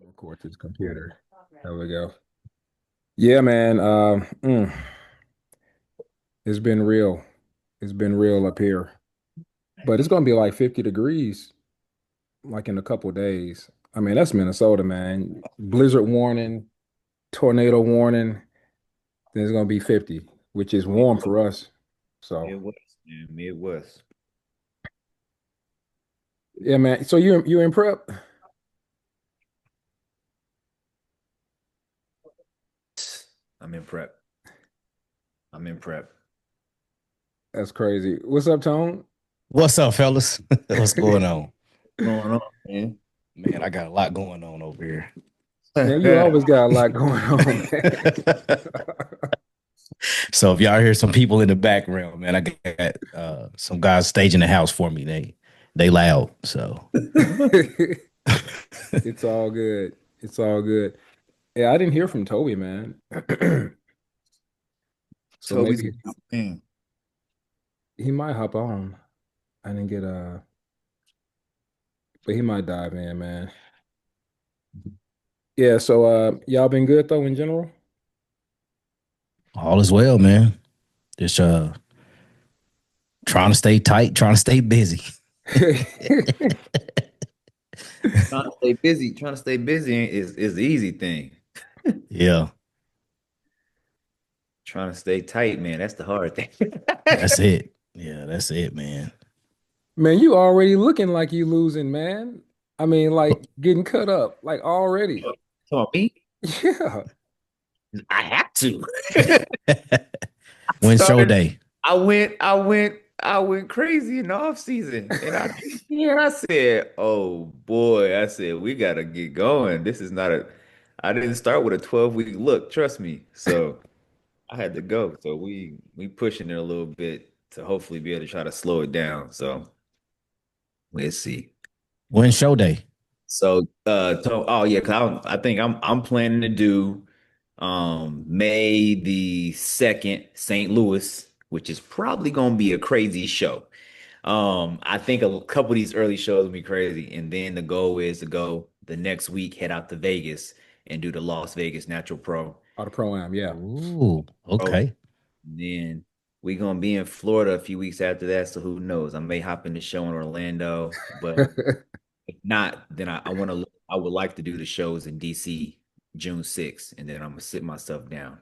Record this computer. There we go. Yeah, man. It's been real. It's been real up here, but it's gonna be like 50 degrees, like in a couple days. I mean, that's Minnesota, man. Blizzard warning, tornado warning. Then it's gonna be 50, which is warm for us. So, Midwest, man. Midwest. yeah, man. So you're in prep? I'm in prep. I'm in prep. That's crazy. What's up, Tone? What's up, fellas? What's going on? What's going on, man? Man, I got a lot going on over here. Man, you always got a lot going on, man. So if y'all hear some people in the background, man, I got some guys staging the house for me. They loud, so It's all good. It's all good. Yeah, I didn't hear from Toby, man. So Toby's maybe man. he might hop on. I didn't get but he might dive in, man. Yeah, so y'all been good though in general? all is well, man. Just trying to stay tight, trying to stay busy. Trying to stay busy is the easy thing. Yeah, Trying to stay tight, man. That's the hard thing. that's it. Yeah, that's it, man. Man, you already looking like you losing, man. I mean, like getting cut up, like already. Come on, me? Yeah. I have to. When show Started- day? I went crazy in the off season, and I said, "Oh boy!" I said, "We gotta get going. This is not a." I didn't start with a 12-week look. Trust me. So I had to go. So we pushing it a little bit to hopefully be able to try to slow it down. So let's see. When show day? So oh yeah, because I think I'm planning to do May the 2nd, St. Louis, which is probably gonna be a crazy show. I think a couple of these early shows will be crazy, and then the goal is to go the next week, head out to Vegas and do the Las Vegas Natural Pro. All the pro-am, yeah. Ooh, okay. Then we gonna be in Florida a few weeks after that, so who knows? I may hop in the show in Orlando, but if not, then I would like to do the shows in DC June 6th, and then I'm gonna sit myself down.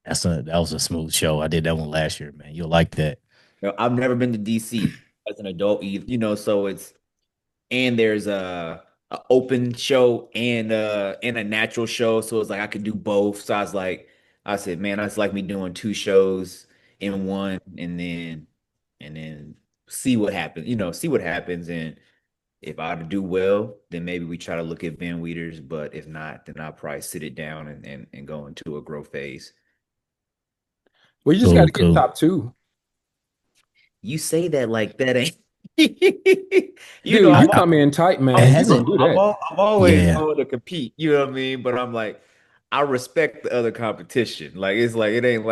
That was a smooth show. I did that one last year, man. You'll like that. I've never been to DC as an adult either, so there's a open show and a natural show, so it's like I could do both. So I said, man, that's like me doing two shows in one, and then see what happens. See what happens, and if I do well, then maybe we try to look at Van Weeders. But if not, then I'll probably sit it down and go into a growth phase. Well, you just got to get top two. You say that like that ain't. Dude, you come in tight, man. You don't do that. I'm always going to compete. You know what I mean? But I'm like, I respect the other competition. Like it ain't.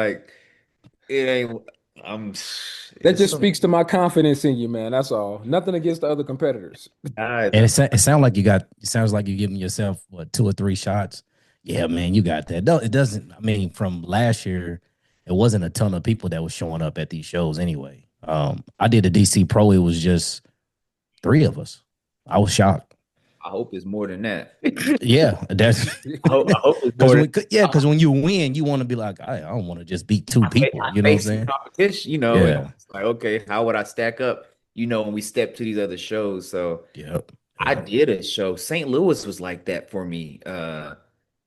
That just speaks to my confidence in you, man. That's all. Nothing against the other competitors. And it sounds like you're giving yourself what 2 or 3 shots. Yeah, man, you got that. No, it doesn't. I mean, from last year, it wasn't a ton of people that was showing up at these shows anyway. I did a DC Pro. It was just 3 of us. I was shocked. I hope it's more than that. Yeah, that's. I hope it's more because when you win, you want to be like, I don't want to just beat 2 people. You know what I'm saying? Competition, Yeah. it's like, okay, how would I stack up when we step to these other shows. So Yep. I Yep. did a show. St. Louis was like that for me.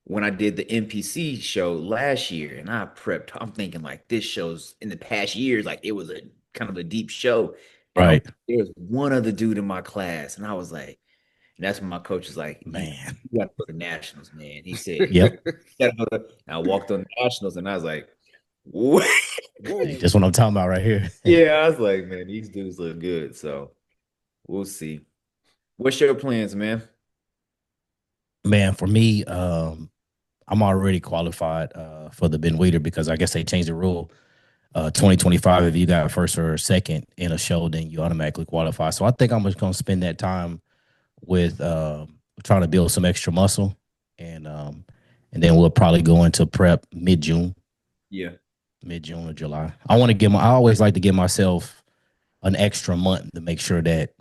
When I did the NPC show last year and I prepped, I'm thinking like this show's in the past years, like it was a kind of a deep show. And Right. there was one other dude in my class, and I was like, and that's when my coach was like, Man. you gotta go to nationals, man. He said, Yep. you gotta go to, and I walked on nationals and I was like, what? Whoa. That's what I'm talking about right here. Yeah, I was like, man, these dudes look good. So we'll see. What's your plans, man? Man, for me, I'm already qualified for the Ben Weeder because I guess they changed the rule. 2025, if you got first or second in a show, then you automatically qualify. So I think I'm just gonna spend that time with trying to build some extra muscle, and then we'll probably go into prep Yeah. mid June or July. I always like to give myself an extra month to make sure that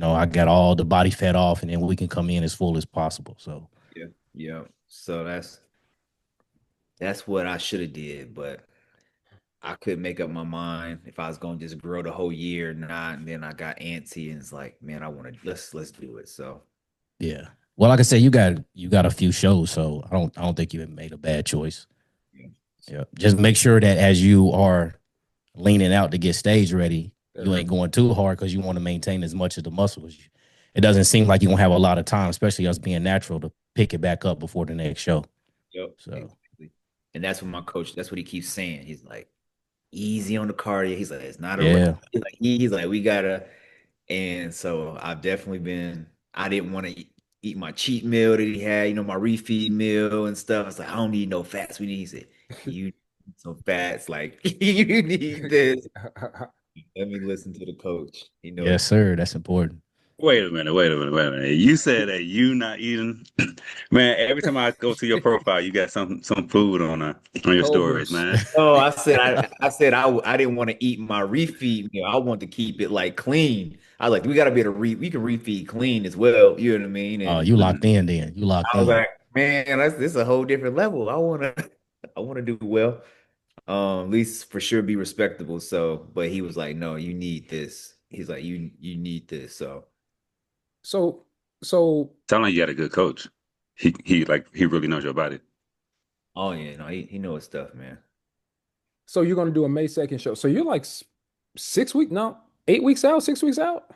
I got all the body fat off, and then we can come in as full as possible. So Yeah. Yeah. So that's what I should have did, but I couldn't make up my mind if I was gonna just grow the whole year or not. And then I got antsy and it's like, man, I want to let's do it. So yeah. Well, like I said, you got a few shows, so I don't think you made a bad choice. yeah. Yeah. Just make sure that as you are leaning out to get stage ready, you Uh-huh. ain't going too hard because you want to maintain as much of the muscle as you. It doesn't seem like you're gonna have a lot of time, especially us being natural, to pick it back up before the next show. Yep, So exactly. And that's what my coach, that's what he keeps saying. He's like, easy on the cardio. He's like, it's not a race. yeah, He's like, we gotta. And so I've definitely been, I didn't want to eat my cheat meal that he had, my refeed meal and stuff. I was like, I don't need no fats. He said, you need some fats. Like, you need this. Let me listen to the coach. He knows. yes, sir. That's important. Wait a minute, wait a minute, wait a minute. You said that you not eating, man. Every time I go to your profile, you got some food on your stories, Culver's. man. Oh, I didn't want to eat my refeed meal. I want to keep it like clean. I was like, we gotta be able to we can refeed clean as well. You know what I mean? And You locked in then. You locked I was in. like, man, this is a whole different level. I wanna do well. At least for sure be respectable. So, but he was like, no, you need this. He's like, you need this. So, So, so, Sound like you got a good coach. He really knows your body. oh yeah, no, he knows stuff, man. so you're gonna do a May 2nd show. So you're like 6 weeks, no, 8 weeks out, 6 weeks out.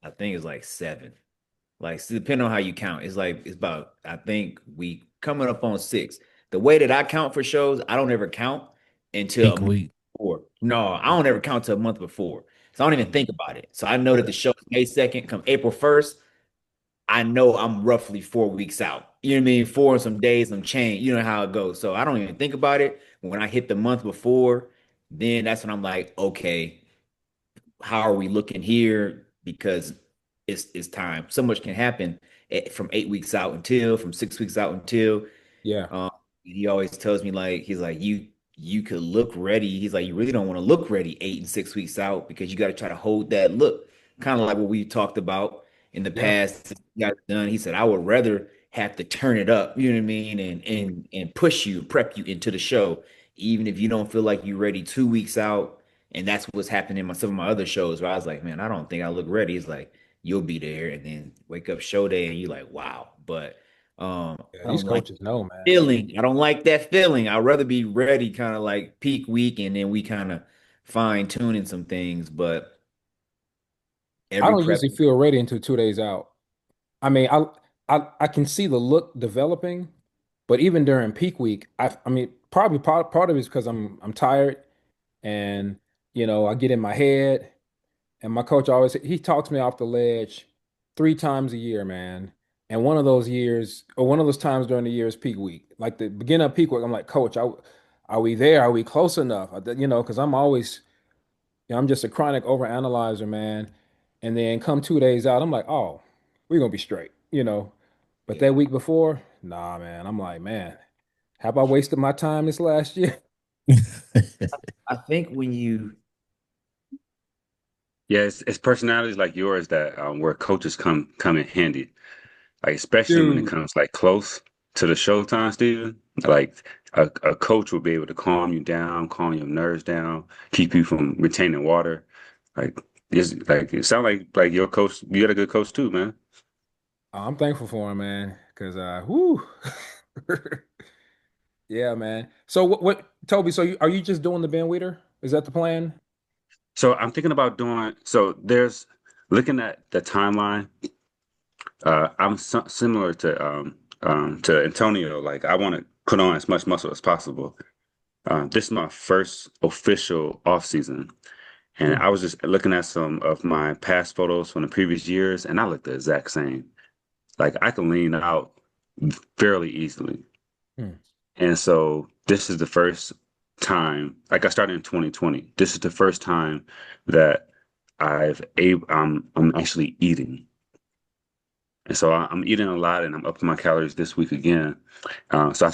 I think it's like 7. Like, depending on how you count, it's about, I think we coming up on 6. The way that I count for shows, I don't ever count until a Peak month week. before. No, I don't ever count till a month before. So I don't even think about it. So I know that Okay. the show is May 2nd, come April 1st. I know I'm roughly 4 weeks out. You know what I mean? 4 and some days, some change. You know how it goes. So I don't even think about it. When I hit the month before, then that's when I'm like, okay, how are we looking here? Because it's time. So much can happen from 8 weeks out until, from 6 weeks out until. Yeah. Um, he always tells me like he's like you could look ready. He's like you really don't want to look ready 8 and 6 weeks out because you got to try to hold that look, kind of like what we talked about in the Yeah. past. Got done. He said I would rather have to turn it up. You know what I mean, and push you, prep you into the show, even if you don't feel like you're ready 2 weeks out. And that's what's happening in some of my other shows where I was like, man, I don't think I look ready. It's like you'll be there, and then wake up show day, and you're like, wow. But Yeah. I These don't like coaches know, man. feeling. I don't like that feeling. I'd rather be ready, kind of like peak week, and then we kind of fine tuning some things. But I every don't prep, usually feel ready until 2 days out. I mean, I can see the look developing, but even during peak week, I mean, probably part of it is because I'm tired and I get in my head. And my coach always he talks me off the ledge 3 times a year, man. And one of those years, or one of those times during the year is peak week. Like the beginning of peak week, I'm like, Coach, are we there? Are we close enough? Because I'm always, I'm just a chronic overanalyzer, man. And then come 2 days out, I'm like, oh, we're gonna be straight. But yeah. that week before, nah, man. I'm like, man, have I wasted my time this last year? I think when you, Yeah, it's personalities like yours that where coaches come in handy. Like especially when it Dude, comes like close to the showtime, Steven. Like a coach will be able to calm you down, calm your nerves down, keep you from retaining water. Like like it sound like your coach. You got a good coach too, man. I'm thankful for him, man, because whoo. Yeah, man. So what Toby, so are you just doing the Ben Weeder? Is that the plan? So I'm thinking about doing. So there's looking at the timeline. I'm similar to Antonio. Like I want to put on as much muscle as possible. This is my first official off season, and Hmm. I was just looking at some of my past photos from the previous years, and I look the exact same. Like I can lean out fairly easily. Hmm. And so this is the first time, like I started in 2020. This is the first time that I'm actually eating. And so I'm eating a lot and I'm upping my calories this week again. So I'm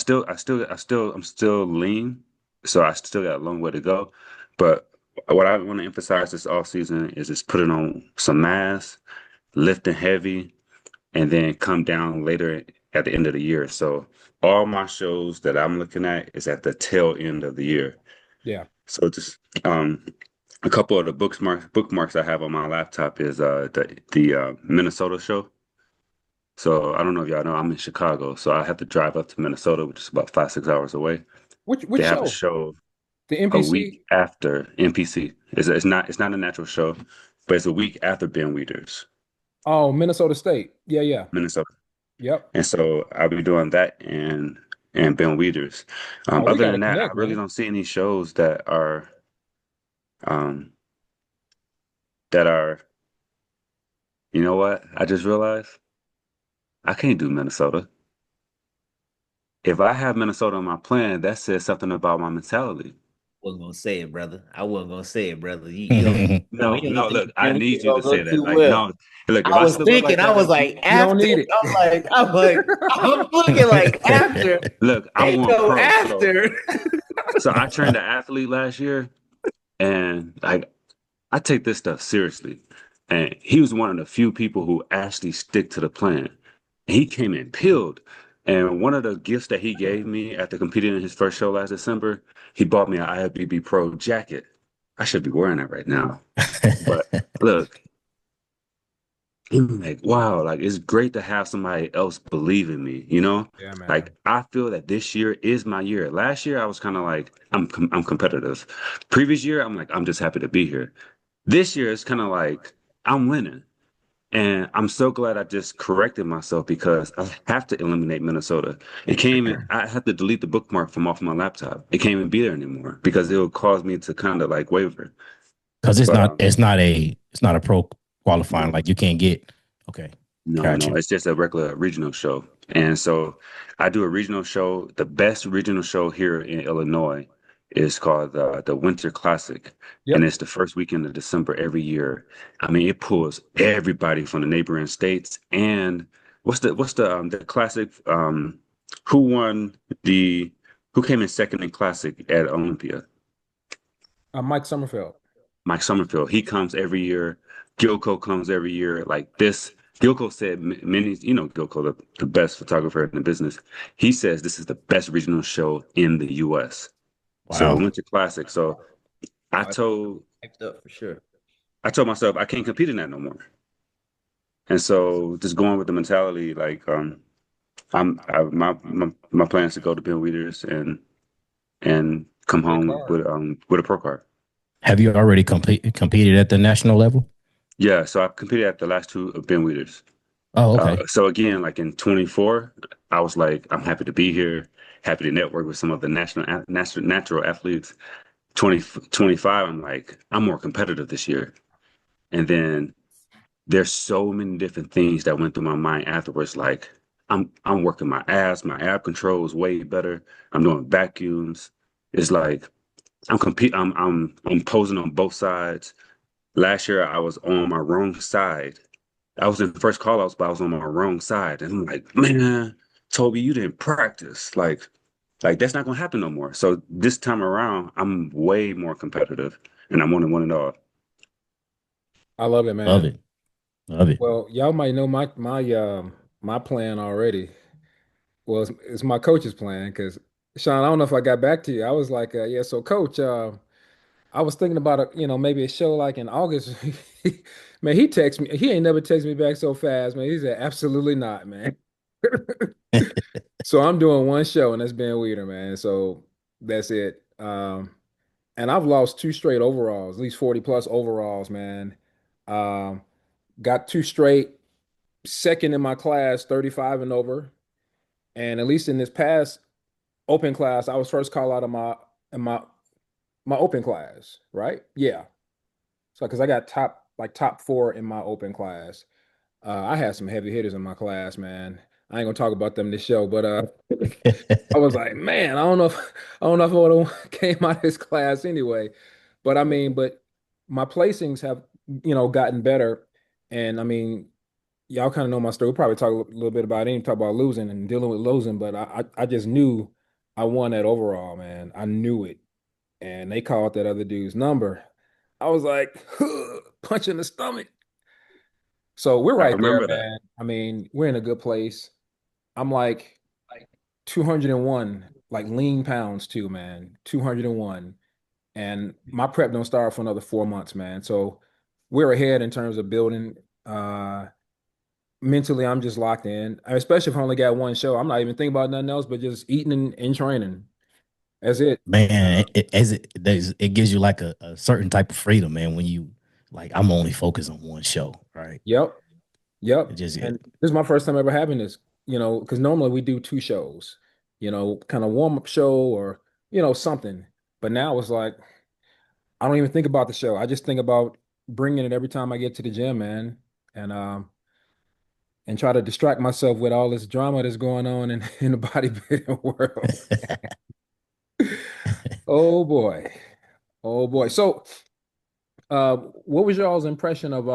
still lean. So I still got a long way to go. But what I want to emphasize this off season is just putting on some mass, lifting heavy, and then come down later at the end of the year. So all my shows that I'm looking at is at the tail end of the year. Yeah. So just a couple of the bookmarks I have on my laptop is the Minnesota show. So I don't know if y'all know I'm in Chicago, so I have to drive up to Minnesota, which is about 5, 6 hours away. Which They have a show? show The a NPC? week after NPC. It's not a natural show, but it's a week after Ben Weeders, Oh, Minnesota State. Yeah, yeah. Minnesota. Yep. And so I'll be doing that and Ben Weeders. Oh, we Other got to than that, I connect, really man. don't see any shows um that are, you know what? I just realized I can't do Minnesota. If I have Minnesota on my plan, that says something about my mentality. Wasn't gonna say it, brother. I wasn't gonna say it, brother. No, You don't no, think look, I we need you gonna to go say that. too Like, well. no, look, if I I was still look thinking, like I that, was like, You don't after, need it. I'm looking like after, look, I'm ain't going no pro. So, after. so I trained an athlete last year, and like I take this stuff seriously. And he was one of the few people who actually stick to the plan. And he came in peeled. And one of the gifts that he gave me after competing in his first show last December, he bought me an IFBB Pro jacket. I should be wearing it right now. But look, I'm like, wow, like it's great to have somebody else believe in me, you know? Yeah, man. Like I feel that this year is my year. Last year I was kind of like I'm competitive. Previous year I'm like I'm just happy to be here. This year it's kind of like I'm winning. And I'm so glad I just corrected myself because I have to eliminate Minnesota. It can't even, I have to delete the bookmark from off my laptop. It can't even be there anymore because it will cause me to kind of like waver. Because it's But not it's not a pro qualifying no, like you can't get. Okay, no, gotcha. it's just a regular regional show. And so I do a regional show. The best regional show here in Illinois is called the Winter Classic. And Yep. it's the first weekend of December every year. I mean, it pulls everybody from the neighboring states. And what's the classic who won the who came in second in classic at Olympia? Mike Summerfield. Mike Summerfield, he comes every year. Gilco comes every year. Like this, Gilco said many, Gilco, the best photographer in the business. He says this is the best regional show in the US. So the Wow. Winter Classic. So I Oh, told hyped up for sure. I told myself I can't compete in that no more. And so just going with the mentality, like my plan is to go to Ben Weeders and come Big home card. with a pro card. Have you already competed at the national level? Yeah, so I competed at the last two of Ben Weeders. Oh, okay. So again, like in 24, I was like, I'm happy to be here, happy to network with some of the natural athletes. 2025, I'm like, I'm more competitive this year. And then there's so many different things that went through my mind afterwards. Like I'm working my ass, my ab control is way better. I'm doing vacuums. It's like I'm posing on both sides. Last year I was on my wrong side. I was in the first call outs, but I was on my wrong side. And I'm like, man, Toby, you didn't practice. Like that's not gonna happen no more. So this time around, I'm way more competitive and I'm on it all. I love it, Love man. it. Love it. Well, y'all might know my plan already. Well, it's my coach's plan because Sean, I don't know if I got back to you. I was like, yeah, so coach, I was thinking about maybe a show like in August. Man, he texted me. He ain't never texted me back so fast, man. He said, absolutely not, man. So I'm doing one show, and that's Ben Weeder, man. So that's it. And I've lost two straight overalls, at least 40 plus overalls, man. Um, got two straight, second in my class, 35 and over. And at least in this past open class, I was first call out of my open class, right? Yeah. So because I got top four in my open class. I had some heavy hitters in my class, man. I ain't gonna talk about them this show, but I was like, man, I don't know if I would have came out of this class anyway. But I mean, but my placings have, gotten better. And I mean, y'all kind of know my story. We'll probably talk a little bit about it, talk about losing and dealing with losing, but I just knew I won that overall, man. I knew it. And they called that other dude's number. I was like, punch in the stomach. So we're I right there, remember that. man. I mean, we're in a good place. I'm like 201, like lean pounds too, man. 201. And my prep don't start for another 4 months, man. So we're ahead in terms of building. Mentally, I'm just locked in. Especially if I only got one show. I'm not even thinking about nothing else but just eating and training. That's it. Man, it gives you like a certain type of freedom, man, when you like I'm only focused on one show, right? Yep. It Yep. just And it, this is my first time ever having this, because normally we do two shows, kind of warm up show or, something. But now it's like, I don't even think about the show. I just think about bringing it every time I get to the gym, man. And try to distract myself with all this drama that's going on in the bodybuilding world. Oh boy. Oh boy. So, what was y'all's impression of,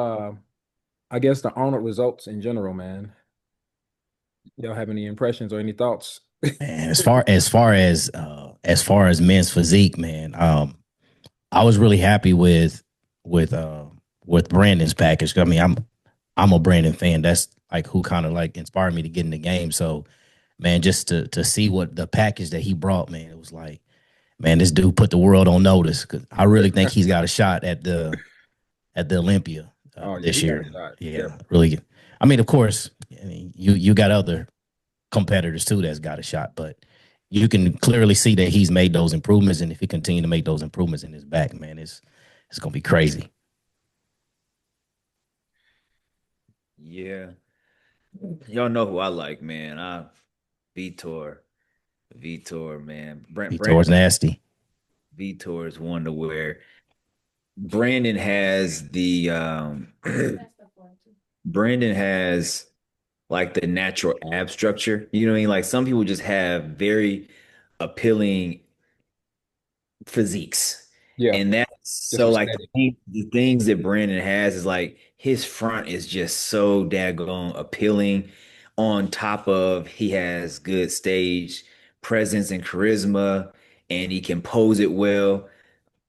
I guess, the Arnold results in general, man? Y'all have any impressions or any thoughts? man, as far as men's physique, man, I was really happy with with Brandon's package. I mean, I'm a Brandon fan. That's like who kind of like inspired me to get in the game. So, man, just to see what the package that he brought, man, it was like, man, this dude put the world on notice because I really think he's got a shot at the Olympia Oh yeah, this he got a year. shot. Yeah, Definitely. really. I mean, of course, I mean, you got other competitors too that's got a shot, but you can clearly see that he's made those improvements, and if he continue to make those improvements in his back, man, it's gonna be crazy. Yeah. Y'all know who I like, man. Vitor. Vitor, man. Brandon Vitor's nasty. Vitor is one to where Brandon has the Brandon has like the natural ab structure. You know what I mean? Like some people just have very appealing physiques. Yeah, And that's just so like aesthetic. the things that Brandon has is like his front is just so daggone appealing. On top of he has good stage presence and charisma, and he can pose it well.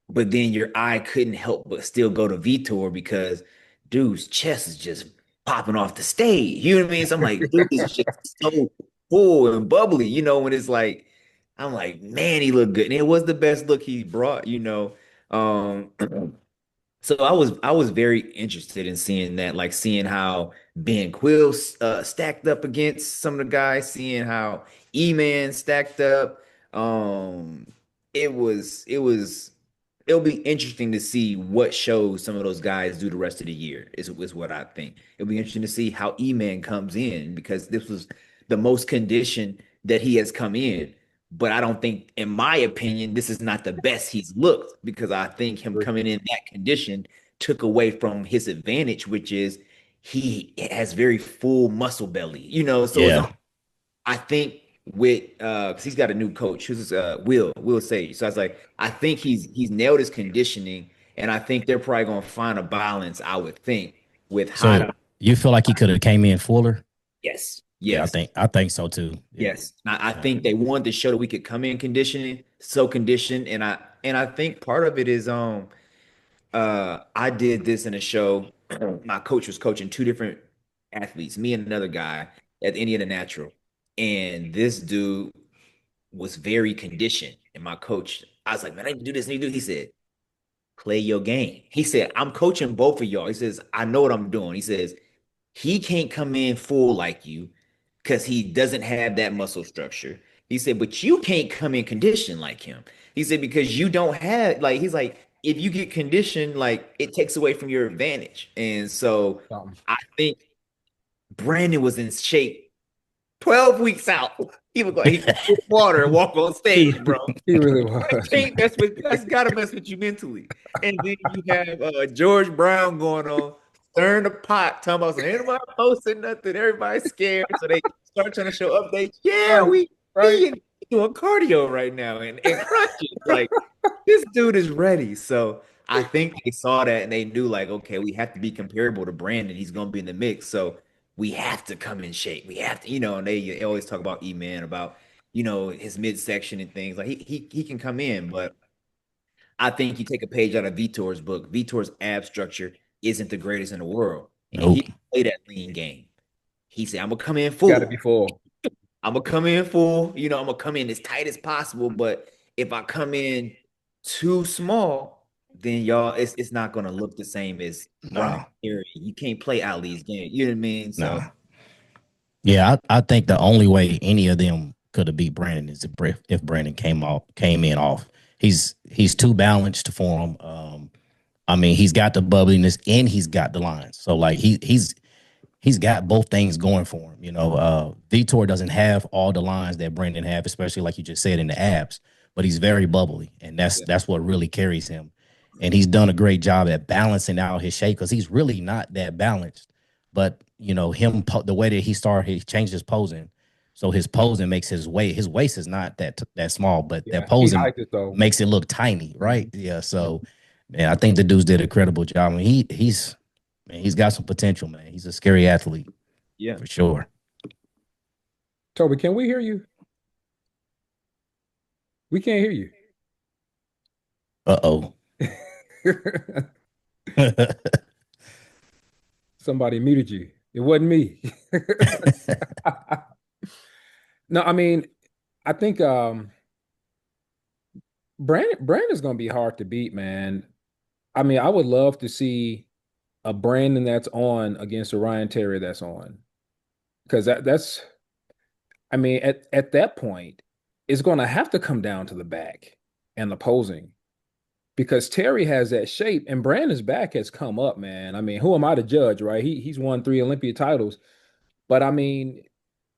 But then your eye couldn't help but still go to Vitor because dude's chest is just popping off the stage. You know what I mean? So I'm like, dude is just so full and bubbly, when it's like, I'm like, man, he looked good. And it was the best look he brought. Um, so I was very interested in seeing that, like seeing how Ben Quill stacked up against some of the guys, seeing how E-Man stacked up. Um, it'll be interesting to see what shows some of those guys do the rest of the year, is what I think. It'll be interesting to see how E-Man comes in because this was the most conditioned that he has come in. But I don't think, in my opinion, this is not the best he's looked because I think him coming in that condition took away from his advantage, which is he has very full muscle belly. So it's Yeah. I think with because he's got a new coach who's Will Sage. So I was like, I think he's nailed his conditioning, and I think they're probably gonna find a balance, I would think, with how So to you feel like he could have came in fuller? yes, Yeah, yes. I think so too. Yeah. Yes, I Yeah. think they wanted to show that we could come in conditioning, so conditioned, and I think part of it is I did this in a show. My coach was coaching two different athletes, me and another guy at the Indiana Natural, and this dude was very conditioned. And my coach, I was like, man, I need to do this, need to do. He said, play your game. He said, I'm coaching both of y'all. He says, I know what I'm doing. He says, he can't come in full like you because he doesn't have that muscle structure. He said, but you can't come in condition like him. He said, because you don't have, like, he's like, if you get conditioned, like, it takes away from your advantage. And so Something. I think Brandon was in shape 12 weeks out. He was like, he could drink water and walk on stage, bro. He really was. Can't mess with, that's gotta mess with you mentally. And then you have George Brown going on, stirring the pot, talking about ain't nobody posting nothing. Everybody's scared. So they start trying to show updates. Yeah, we doing cardio right now and crunches. Like this dude is ready. So I think they saw that and they knew, like, okay, we have to be comparable to Brandon. He's gonna be in the mix. So we have to come in shape. We have to, and they always talk about E-Man, about his midsection and things. Like he can come in, but I think you take a page out of Vitor's book. Vitor's ab structure isn't the greatest in the world, and Nope. he can play that lean game. He said, "I'm gonna come in Got to full. be full. I'm gonna come in full. I'm gonna come in as tight as possible. But if I come in too small, then y'all, it's not gonna look the same as Ryan Nah. Terry. You can't play Ali's game. You know what I mean? So Nah. Yeah, I think the only way any of them could have beat Brandon is if Brandon came in off. He's too balanced for him. I mean, he's got the bubbliness and he's got the lines. So like he's got both things going for him. Vitor doesn't have all the lines that Brandon have, especially like you just said in the abs, but he's very bubbly, and that's what really carries him. And he's done a great job at balancing out his shape because he's really not that balanced. But the way that he changed his posing, so his posing makes his waist is not that small, but Yeah, that posing he hyped it though. makes it look tiny, right? Yeah. So, man, I think the dudes did a credible job. I mean, he's got some potential, man. He's a scary athlete. yeah, For sure. Toby, can we hear you? We can't hear you. Uh-oh. Somebody muted you. It wasn't me. No, I mean, I think Brandon's gonna be hard to beat, man. I mean, I would love to see a Brandon that's on against a Ryan Terry that's on. Because that's I mean, at that point, it's gonna have to come down to the back and the posing. Because Terry has that shape and Brandon's back has come up, man. I mean, who am I to judge, right? He's won 3 Olympia titles. But I mean,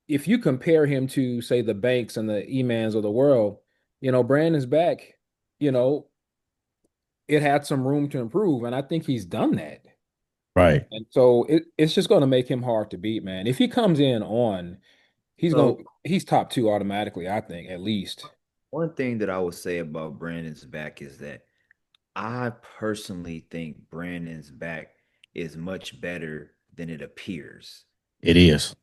if you compare him to, say, the Banks and the E-Mans of the world, Brandon's back, you know, it had some room to improve. And I think he's done that. Right. And so it's just going to make him hard to beat, man. If he comes in on, he's top two automatically, I think, at least. one thing that I would say about Brandon's back is that I personally think Brandon's back is much better than it appears. It is.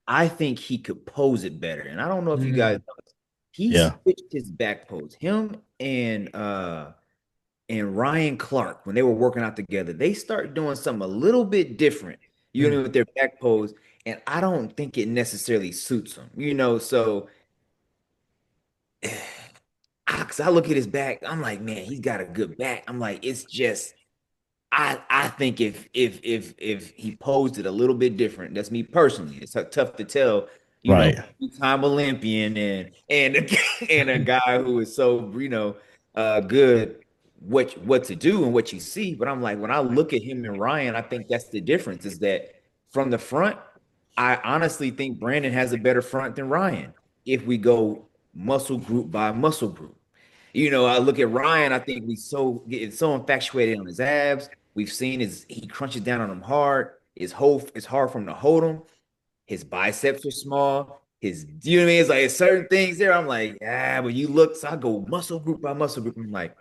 I think he could pose it better. And I don't know if you guys know this. He Yeah. switched his back pose. Him and Ryan Clark, when they were working out together, they start doing something a little bit different, with their back pose. And I don't think it necessarily suits them, so because I look at his back, I'm like, man, he's got a good back. I'm like, it's just I think if he posed it a little bit different, that's me personally. It's tough to tell, Right. time Olympian and and a guy who is so good what to do and what you see. But I'm like, when I look at him and Ryan, I think that's the difference, is that from the front, I honestly think Brandon has a better front than Ryan if we go muscle group by muscle group. I look at Ryan, I think we get so infatuated on his abs. We've seen he crunches down on them hard. It's hard for him to hold them. His biceps are small. You know what I mean? It's like certain things there. I'm like, but you look, so I go muscle group by muscle group. I'm like,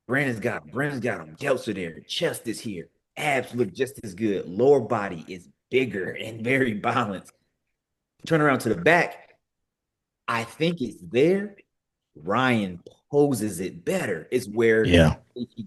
Brandon's got them. Delts are there. Chest is here. Abs look just as good. Lower body is bigger and very balanced. Turn around to the back. I think it's there. Ryan poses it better. It's where he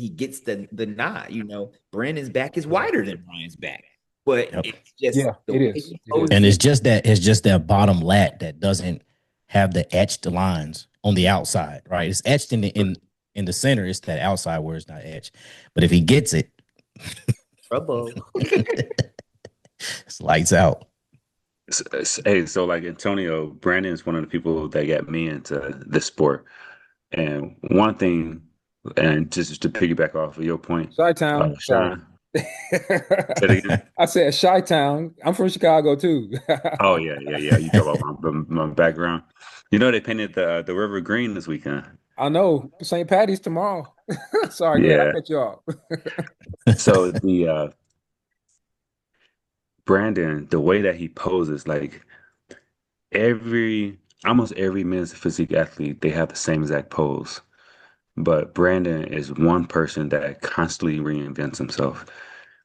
gets the nod. Brandon's back is wider than Ryan's back, but it's just the way he poses And it. it's just that bottom lat that doesn't have the etched lines on the outside, right? It's etched in in the center, it's that outside where it's not etched. But if he gets it, Trouble. it's lights out. Hey, so like Antonio, Brandon is one of the people that got me into this sport. And one thing, and just to piggyback off of your point, Chi-Town. Sorry. Sean, say it again. I said Chi-Town. I'm from Chicago too. Oh yeah. You talk about my background. You know they painted the river green this weekend. I know. St. Patty's tomorrow. Sorry, go ahead. I Yeah. cut you off. So the Brandon, the way that he poses, like every almost every men's physique athlete, they have the same exact pose. But Brandon is one person that constantly reinvents himself.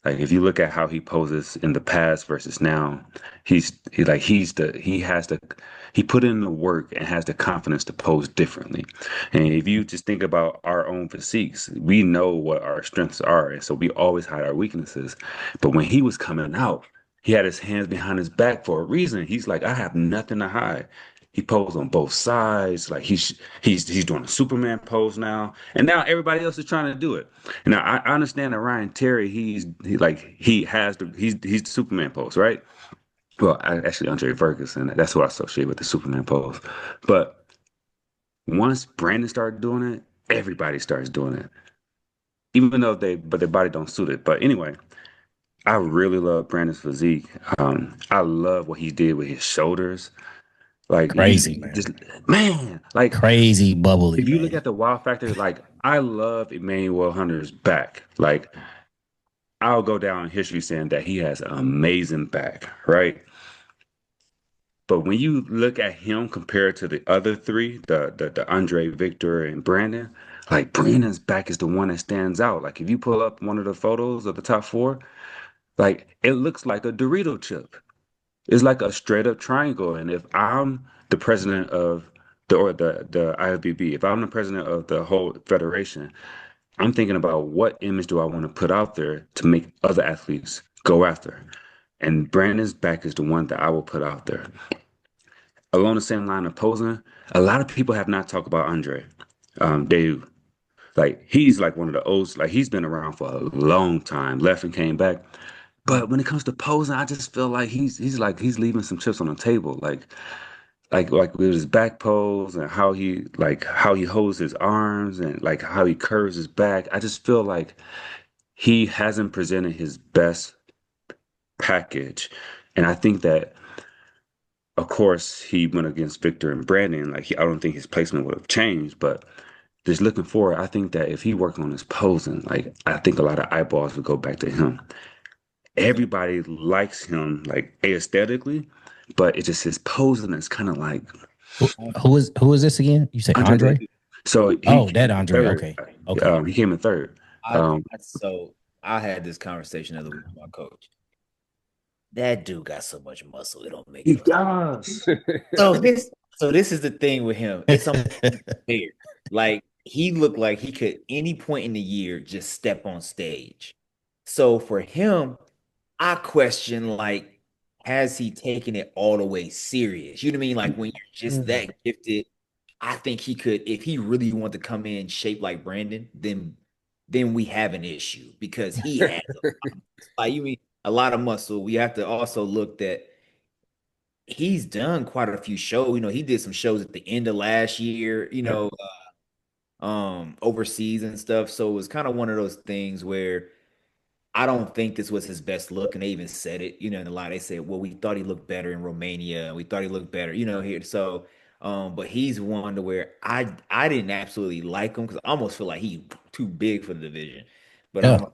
Like if you look at how he poses in the past versus now, he put in the work and has the confidence to pose differently. And if you just think about our own physiques, we know what our strengths are, and so we always hide our weaknesses. But when he was coming out, he had his hands behind his back for a reason. He's like, I have nothing to hide. He posed on both sides, like he's doing a Superman pose now, and now everybody else is trying to do it. Now I understand that Ryan Terry, he's the Superman pose, right? Well, actually Andre Ferguson, that's who I associate with the Superman pose. But once Brandon started doing it, everybody starts doing it, even though their body don't suit it. But anyway, I really love Brandon's physique. I love what he did with his shoulders. Like Crazy, he man. just man, like Crazy bubbly. if you look Man. at the wow factor, like I love Emmanuel Hunter's back. Like I'll go down in history saying that he has an amazing back, right? But when you look at him compared to the other three, the Andre, Victor, and Brandon, like Brandon's back is the one that stands out. Like if you pull up one of the photos of the top four, like it looks like a Dorito chip. It's like a straight up triangle. And if I'm the president of the IFBB, if I'm the president of the whole federation, I'm thinking about what image do I want to put out there to make other athletes go after. And Brandon's back is the one that I will put out there. Along the same line of posing, a lot of people have not talked about Andre. They like he's like one of the old, like he's been around for a long time, left and came back. But when it comes to posing, I just feel like he's leaving some chips on the table. Like with his back pose and how he holds his arms and like how he curves his back. I just feel like he hasn't presented his best package. And I think that of course he went against Victor and Brandon. I don't think his placement would have changed, but just looking forward, I think that if he worked on his posing, like I think a lot of eyeballs would go back to him. Everybody likes him like aesthetically, but it's just his posing is kind of like Who is this again? You say Andre? So That Andre. third. Okay. Okay. He came in third. So I had this conversation the other week with my coach. That dude got so much muscle, it don't make He no sense. does. So this is the thing with him. It's unfair. Like he looked like he could any point in the year just step on stage. So for him, I question like, has he taken it all the way serious? You know what I mean? Like when you're just that gifted, I think he could, if he really wanted to come in shaped like Brandon, then we have an issue because he has like you mean a lot of muscle. We have to also look that he's done quite a few shows. You know, he did some shows at the end of last year, overseas and stuff. So it was kind of one of those things where I don't think this was his best look, and they even said it, in the line. They said, "Well, we thought he looked better in Romania, and we thought he looked better, here." So, but he's one to where I didn't absolutely like him because I almost feel like he's too big for the division. But Yeah.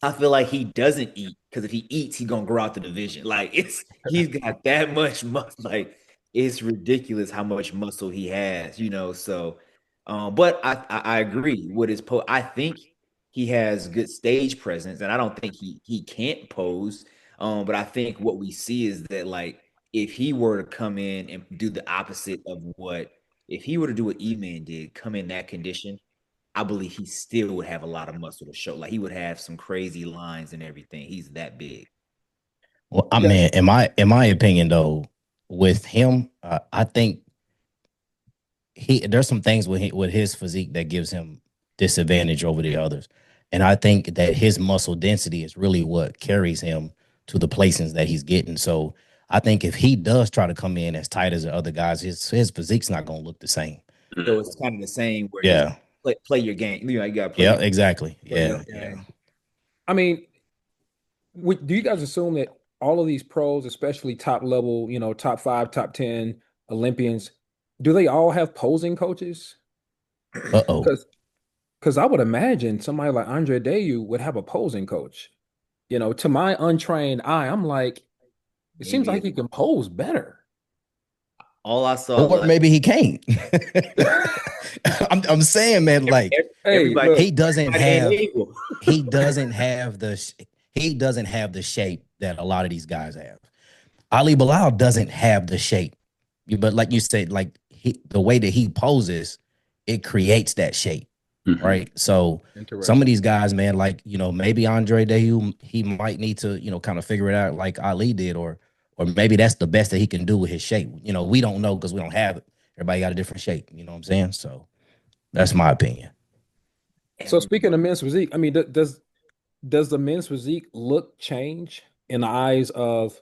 I feel like he doesn't eat because if he eats, he's gonna grow out the division. Like he's got that much muscle. Like it's ridiculous how much muscle he has, So, but I agree with his I think he has good stage presence, and I don't think he can't pose. But I think what we see is that like if he were to come in and do the opposite of what if he were to do what E-Man did, come in that condition, I believe he still would have a lot of muscle to show. Like he would have some crazy lines and everything. He's that big. Well, I mean, in my opinion, though, with him, I think there's some things with his physique that gives him disadvantage over the others. And I think that his muscle density is really what carries him to the placings that he's getting. So I think if he does try to come in as tight as the other guys, his physique's not going to look the same. So it's kind of the same where Yeah. play your game. You know, you got to play. Yeah, exactly. play your Yeah. game. I mean, do you guys assume that all of these pros, especially top level, top 5, top 10 Olympians, do they all have posing coaches? Uh-oh. Because I would imagine somebody like Andre Dayu would have a posing coach. To my untrained eye, I'm like, it seems like he can pose better. All I saw, or maybe he can't. I'm saying, man, like everybody, he doesn't have the shape that a lot of these guys have. Ali Bilal doesn't have the shape, but like you said, like the way that he poses, it creates that shape, right? So some of these guys, man, like maybe Andre Dayu, he might need to kind of figure it out like Ali did, or maybe that's the best that he can do with his shape. We don't know because we don't have it. Everybody got a different shape. You know what I'm saying? So that's my opinion. So speaking of men's physique, I mean, does the men's physique look change in the eyes of,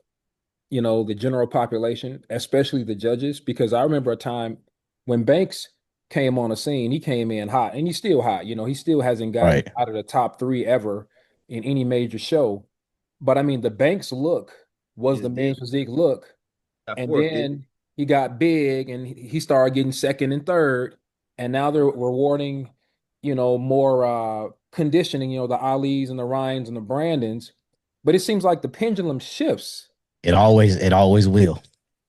the general population, especially the judges? Because I remember a time when Banks came on the scene, he came in hot, and he's still hot. He still hasn't gotten out of the top 3 ever in any major show. But I mean, the Banks look was the men's physique look. And then he got big and he started getting second and third. And now they're rewarding, more conditioning, the Alis and the Ryans and the Brandons. But it seems like the pendulum shifts. It always will.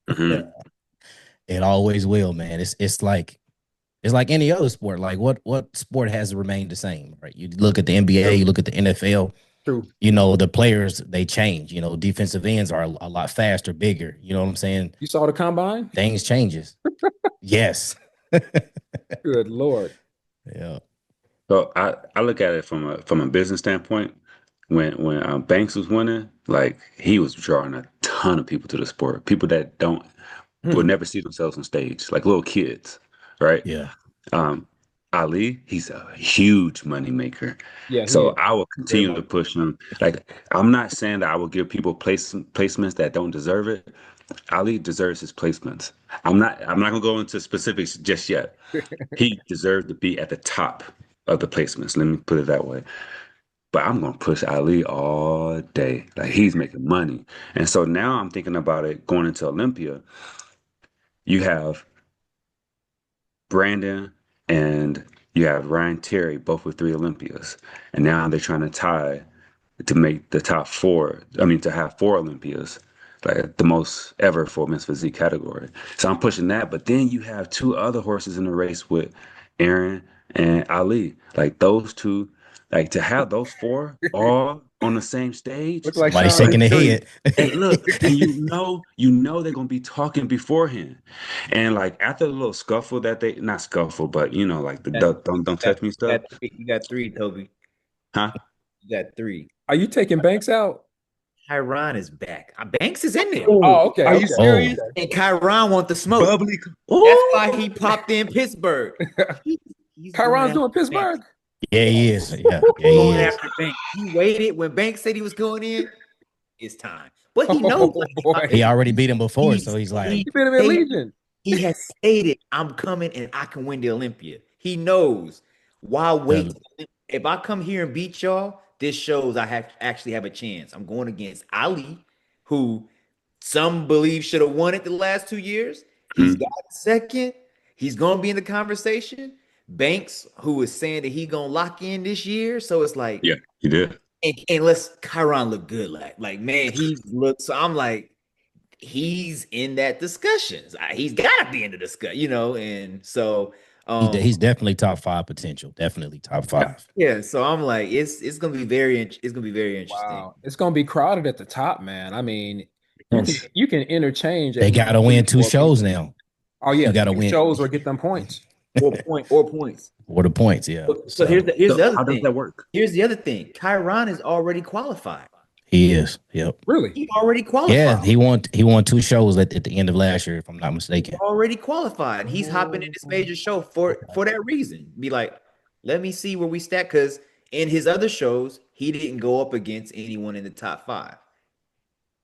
Mm-hmm. It always will, man. It's like any other sport. Like what sport has remained the same, right? You look at the NBA, you look at the NFL. True. The players, they change. Defensive ends are a lot faster, bigger. You know what I'm saying? You saw the combine? Things changes. Yes. Good Lord. Yeah. So I look at it from a business standpoint. When Banks was winning, like he was drawing a ton of people to the sport. People that would never see themselves on stage, like little kids, right? Yeah. Ali, he's a huge money maker. Yeah. So I will continue to push him. Like I'm not saying that I will give people placements that don't deserve it. Ali deserves his placements. I'm not gonna go into specifics just yet. He deserves to be at the top of the placements. Let me put it that way. But I'm gonna push Ali all day. Like he's making money. And so now I'm thinking about it going into Olympia. You have Brandon and you have Ryan Terry, both with 3 Olympias. And now they're trying to tie to make the top 4. I mean, to have 4 Olympias, like the most ever for men's physique category. So I'm pushing that. But then you have 2 other horses in the race with Aaron and Ali. Like those 2, like to have those 4 all on the same stage. Looks like somebody shaking their head. And look, and you know they're gonna be talking beforehand. And like after the little scuffle that they not scuffle, but like the don't touch me stuff. You got 3, Toby. Huh? You got 3. Are you taking Banks out? Kyron is back. Banks is in there. Oh, okay. Are you serious? And Kyron want the smoke. Bubbly. That's why he popped in Pittsburgh. Kyron's doing Pittsburgh. Yeah, he is. Yeah, going after Banks. He waited when Banks said he was going in. It's time, but he knows. He already beat him before, so he's like, he beat him in Legion. He has stated, "I'm coming and I can win the Olympia." He knows. Why wait? If I come here and beat y'all, this shows I actually have a chance. I'm going against Ali, who some believe should have won it the last 2 years. He's got second. He's going to be in the conversation. Banks, who is saying that he going to lock in this year. So it's like, yeah, he did. And let's Kyron look good. Like man, he looks. So I'm like, he's in that discussion. He's got to be in the discussion, And so he's definitely top 5 potential. Definitely top 5. Yeah. So I'm like, it's gonna be very interesting. Wow, it's gonna be crowded at the top, man. I mean, you can interchange. They got to win 2 shows now. Oh yeah, you got to win shows or get them points. or points. Or the points, yeah. So here's the other how thing. does that work? Here's the other thing. Kyron is already qualified. He is. Yep. Really? He already Yeah, qualified. he won 2 shows at the end of last year, if I'm not He mistaken. already qualified. He's hopping in this Oh, major show for that reason. Be like, let me see where we stack. Because in his other shows, he didn't go up against anyone in the top five.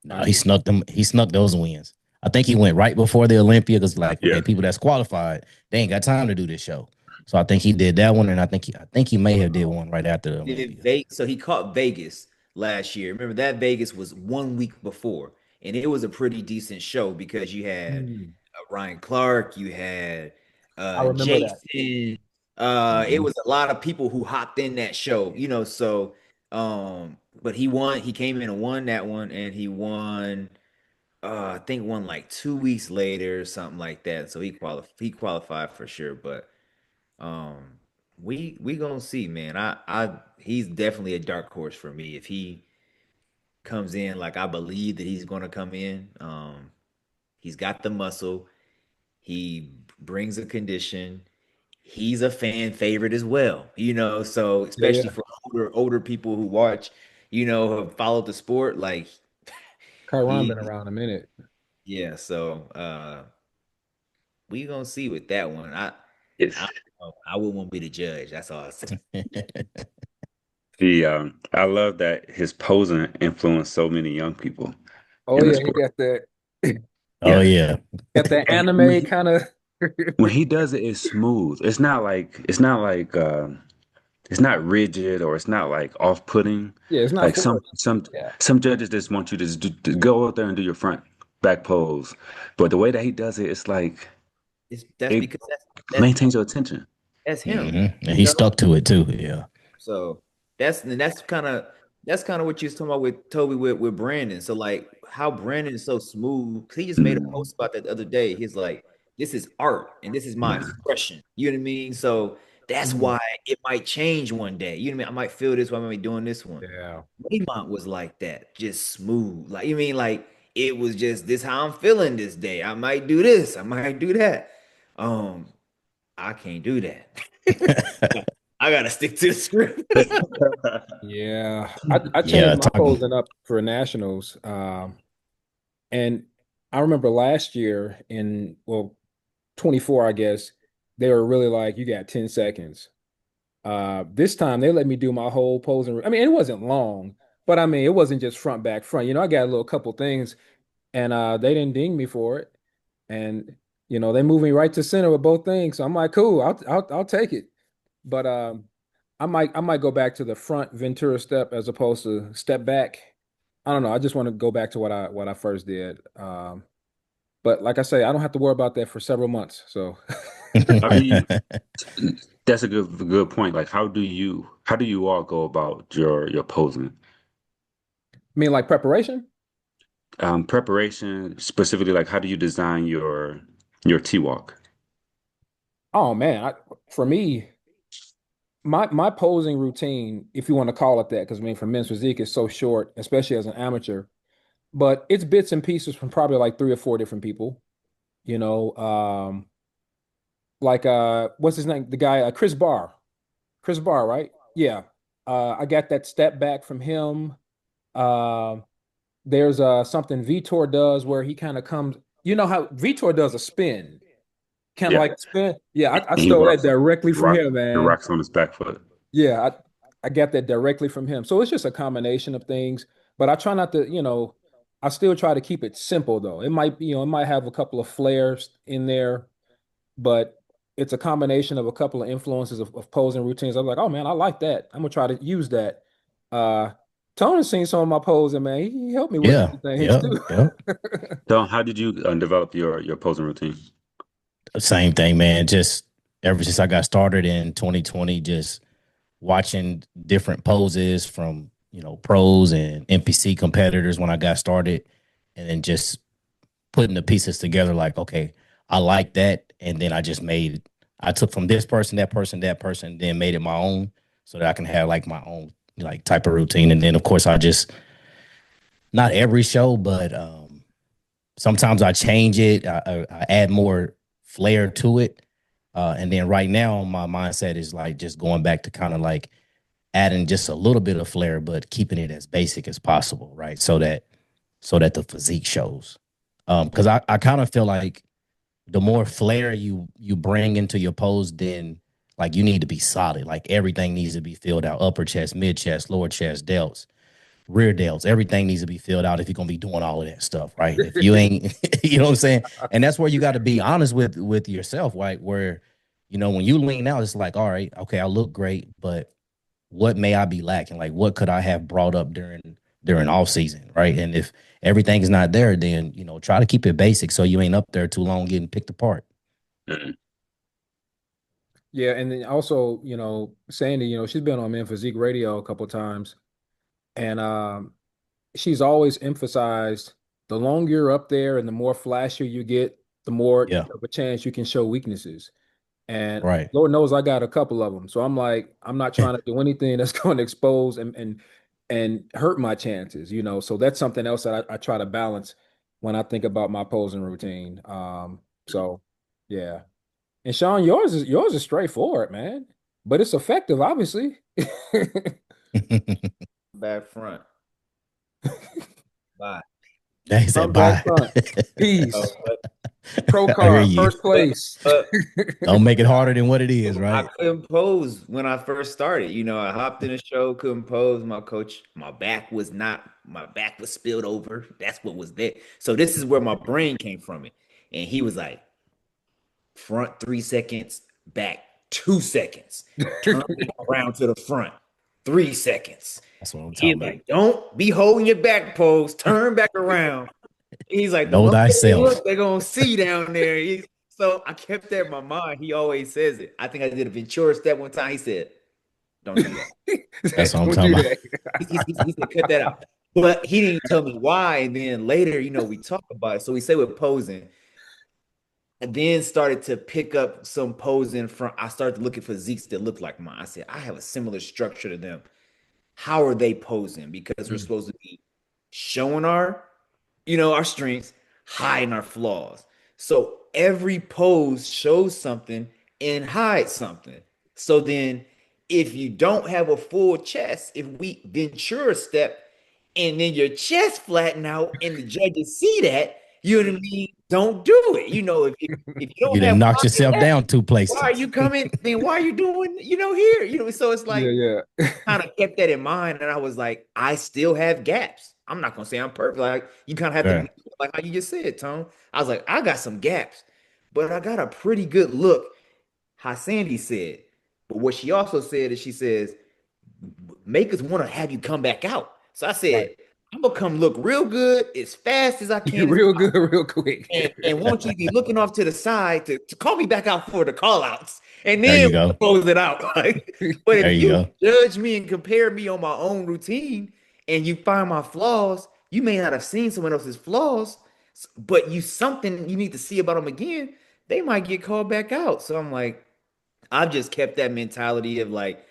No, I he see. snuck them. He snuck those wins. I think he went right before the Olympia because, like, Yeah. okay, people that's qualified, they ain't got time to do this show. So I think he did that one, and I think he may have did one right after the Olympia. So he caught Vegas last year. Remember that Vegas was 1 week before, and it was a pretty decent show because you had Hmm. Ryan Clark, you had I remember that. Jason. It Mhm. was a lot of people who hopped in that show, so but he won. He came in and won that one, and he won. I think won like 2 weeks later, something like that. So he qualified for sure, but. Um, we gonna see, man. He's definitely a dark horse for me. If he comes in like I believe that he's gonna come in, he's got the muscle. He brings a condition. He's a fan favorite as well, So Yeah, especially yeah. for older people who watch, have followed the sport, like Kyron been he, around a minute. yeah. So we gonna see with that one. It's I, I wouldn't want to be the judge. That's all I say. the I love that his posing influenced so many young people Oh in the yeah, he sport. got that. Oh Yeah. yeah. Got that When anime he, kind of. when he does it, it's smooth. It's not rigid or it's not like off-putting. Yeah, it's not Like for some it. some Yeah. some judges just want you to, to go out there and do your front back pose, but the way that he does it, it's like That's it because that's maintains your attention. that's him. And You he know, stuck to it too. Yeah. so that's kind of what you was talking about with Toby with Brandon. So like how Brandon is so smooth. 'Cause he just made a Mm, post about that the other day. He's like, "This is art, and this is my yeah. expression." You know what I mean? So that's Mhm. why it might change one day. You know what I mean? I might feel this way. I might be doing this one. Yeah. Raymond was like that, just smooth. Like you mean like it was just this how I'm feeling this day. I might do this. I might do that. Um, I can't do that. I gotta stick to the script. Yeah. I changed Yeah. my Talking. posing up for nationals. And I remember last year in, well, 24, I guess, they were really like, you got 10 seconds. This time they let me do my whole posing. I mean, it wasn't long, but I mean, it wasn't just front, back, front. I got a little couple things and they didn't ding me for it. And they moved me right to center with both things. So I'm like, cool, I'll take it. But I might go back to the front Ventura step as opposed to step back. I don't know. I just want to go back to what I first did. But like I say, I don't have to worry about that for several months. So How do you? That's a good point. Like, how do you all go about your posing? I mean, like preparation. Preparation specifically, like how do you design your T walk? Oh man, for me, my posing routine, if you want to call it that, because I mean, for men's physique, is so short, especially as an amateur. But it's bits and pieces from probably like three or four different people. You know, like what's his name? The guy, Chris Barr. Chris Barr, right? Yeah. I got that step back from him. Uh, there's something Vitor does where he kind of comes. You know how Vitor does a spin, kind of Yeah, like spin. Yeah, I and he stole that rocks directly from rock him, he man. rocks on his back foot. Yeah, I got that directly from him. So it's just a combination of things. But I try not to, I still try to keep it simple though. It might have a couple of flares in there, but it's a combination of a couple of influences of posing routines. I'm like, oh man, I like that. I'm gonna try to use that. Uh Tony's seen some of my posing, man. He helped me with Yeah. some things Yeah. too. Yeah. So, how did you develop your posing routine? Same thing, man. Just ever since I got started in 2020, just watching different poses from pros and NPC competitors when I got started, and then just putting the pieces together. Like, okay, I like that, and then I took from this person, that person, that person, then made it my own, so that I can have like my own like type of routine. And then of course I just not every show, but sometimes I change it. I add more flair to it. And then right now, my mindset is like just going back to kind of like adding just a little bit of flair, but keeping it as basic as possible, right? So that the physique shows. Because I kind of feel like the more flair you bring into your pose, then like you need to be solid. Like everything needs to be filled out: upper chest, mid chest, lower chest, delts, rear delts. Everything needs to be filled out if you're gonna be doing all of that stuff, right? If you ain't, you know what I'm saying? And that's where you got to be honest with yourself, right? Where when you lean out, it's like, all right, okay, I look great, but what may I be lacking? Like, what could I have brought up during off season, right? And if everything is not there, then try to keep it basic so you ain't up there too long getting picked apart. Mhm. Yeah, and then also, Sandy, she's been on Men Physique Radio a couple of times, and she's always emphasized the longer you're up there and the more flashier you get, the more Yeah, of a chance you can show weaknesses. And right. Lord knows I got a couple of them. So I'm like, I'm not trying to do anything that's going to expose and hurt my chances, So that's something else that I try to balance when I think about my posing routine. So yeah. And Sean, yours is straightforward, man. But it's effective, obviously. Back front. Bye. They said Come back bye. front. Peace. But, Pro I hear car, you. first place. but Don't make it harder than what it is, I right? couldn't pose when I first started. I hopped in the show, couldn't pose. My coach, my back was spilled over. That's what was there. So this is where my brain came from it. And he was like, front 3 seconds, back 2 seconds, turn around to the front 3 seconds. That's what I'm He's talking about. like, don't be holding your back pose, turn back around. He's like, the Know moment they thyself. look, they're gonna see down there. So I kept that in my mind. He always says it. I think I did a Ventura step one time. He said, don't do that. That's what I'm Don't do talking about. that. He said, cut that out. But he didn't tell me why. And then later, we talk about it. So we say we're posing. And then started to pick up some posing from. I started looking for physiques that look like mine. I said, I have a similar structure to them. How are they posing? Because we're supposed to be showing our strengths, hiding our flaws. So every pose shows something and hides something. So then if you don't have a full chest, if we Ventura step and then your chest flatten out and the judges see that, you know what I mean? Don't do it. If you You don't didn't have knock yourself pocket, down two why are places. you coming? Then why are you doing, here? So it's Yeah, like yeah. kind of kept that in mind, and I was like, I still have gaps. I'm not gonna say I'm perfect. Like you kind of have Right. to, like how you just said, Tone. I was like, I got some gaps, but I got a pretty good look. How Sandy said, but what she also said is she says, makers want to have you come back out. So I Right. said, I'm gonna come look real good as fast as I can. Real good, real quick. And won't you be looking off to the side to call me back out for the call outs and There then you go. close it out. But There if you you go. judge me and compare me on my own routine and you find my flaws, you may not have seen someone else's flaws, but something you need to see about them again, they might get called back out. So I'm like, I've just kept that mentality of like,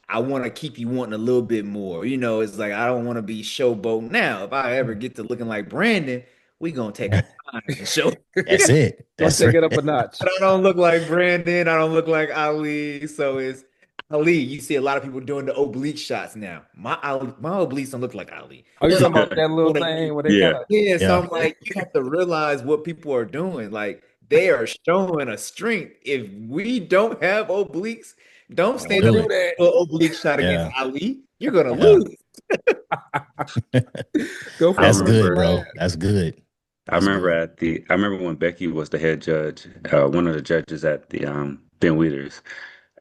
I want to keep you wanting a little bit more. It's like I don't want to be showboat now. If I ever get to looking like Brandon, we gonna take our time and show. That's it. Gonna That's take right. it up a notch. But I don't look like Brandon. I don't look like Ali. So it's Ali. You see a lot of people doing the oblique shots now. My obliques don't look like Ali. Are you So talking about that little thing where they Yeah. kind of yeah, so Yeah. I'm like, you have to realize what people are doing. Like they are showing a strength. If we don't have obliques, don't Don't stand don't up do do and it. that? do an oblique shot against Yeah. Ali. You're gonna Yeah. lose. Go for I a That's first good, remember bro. class. That's good. I That's remember good. I remember when Becky was the head judge, one of the judges at the Ben Weeders.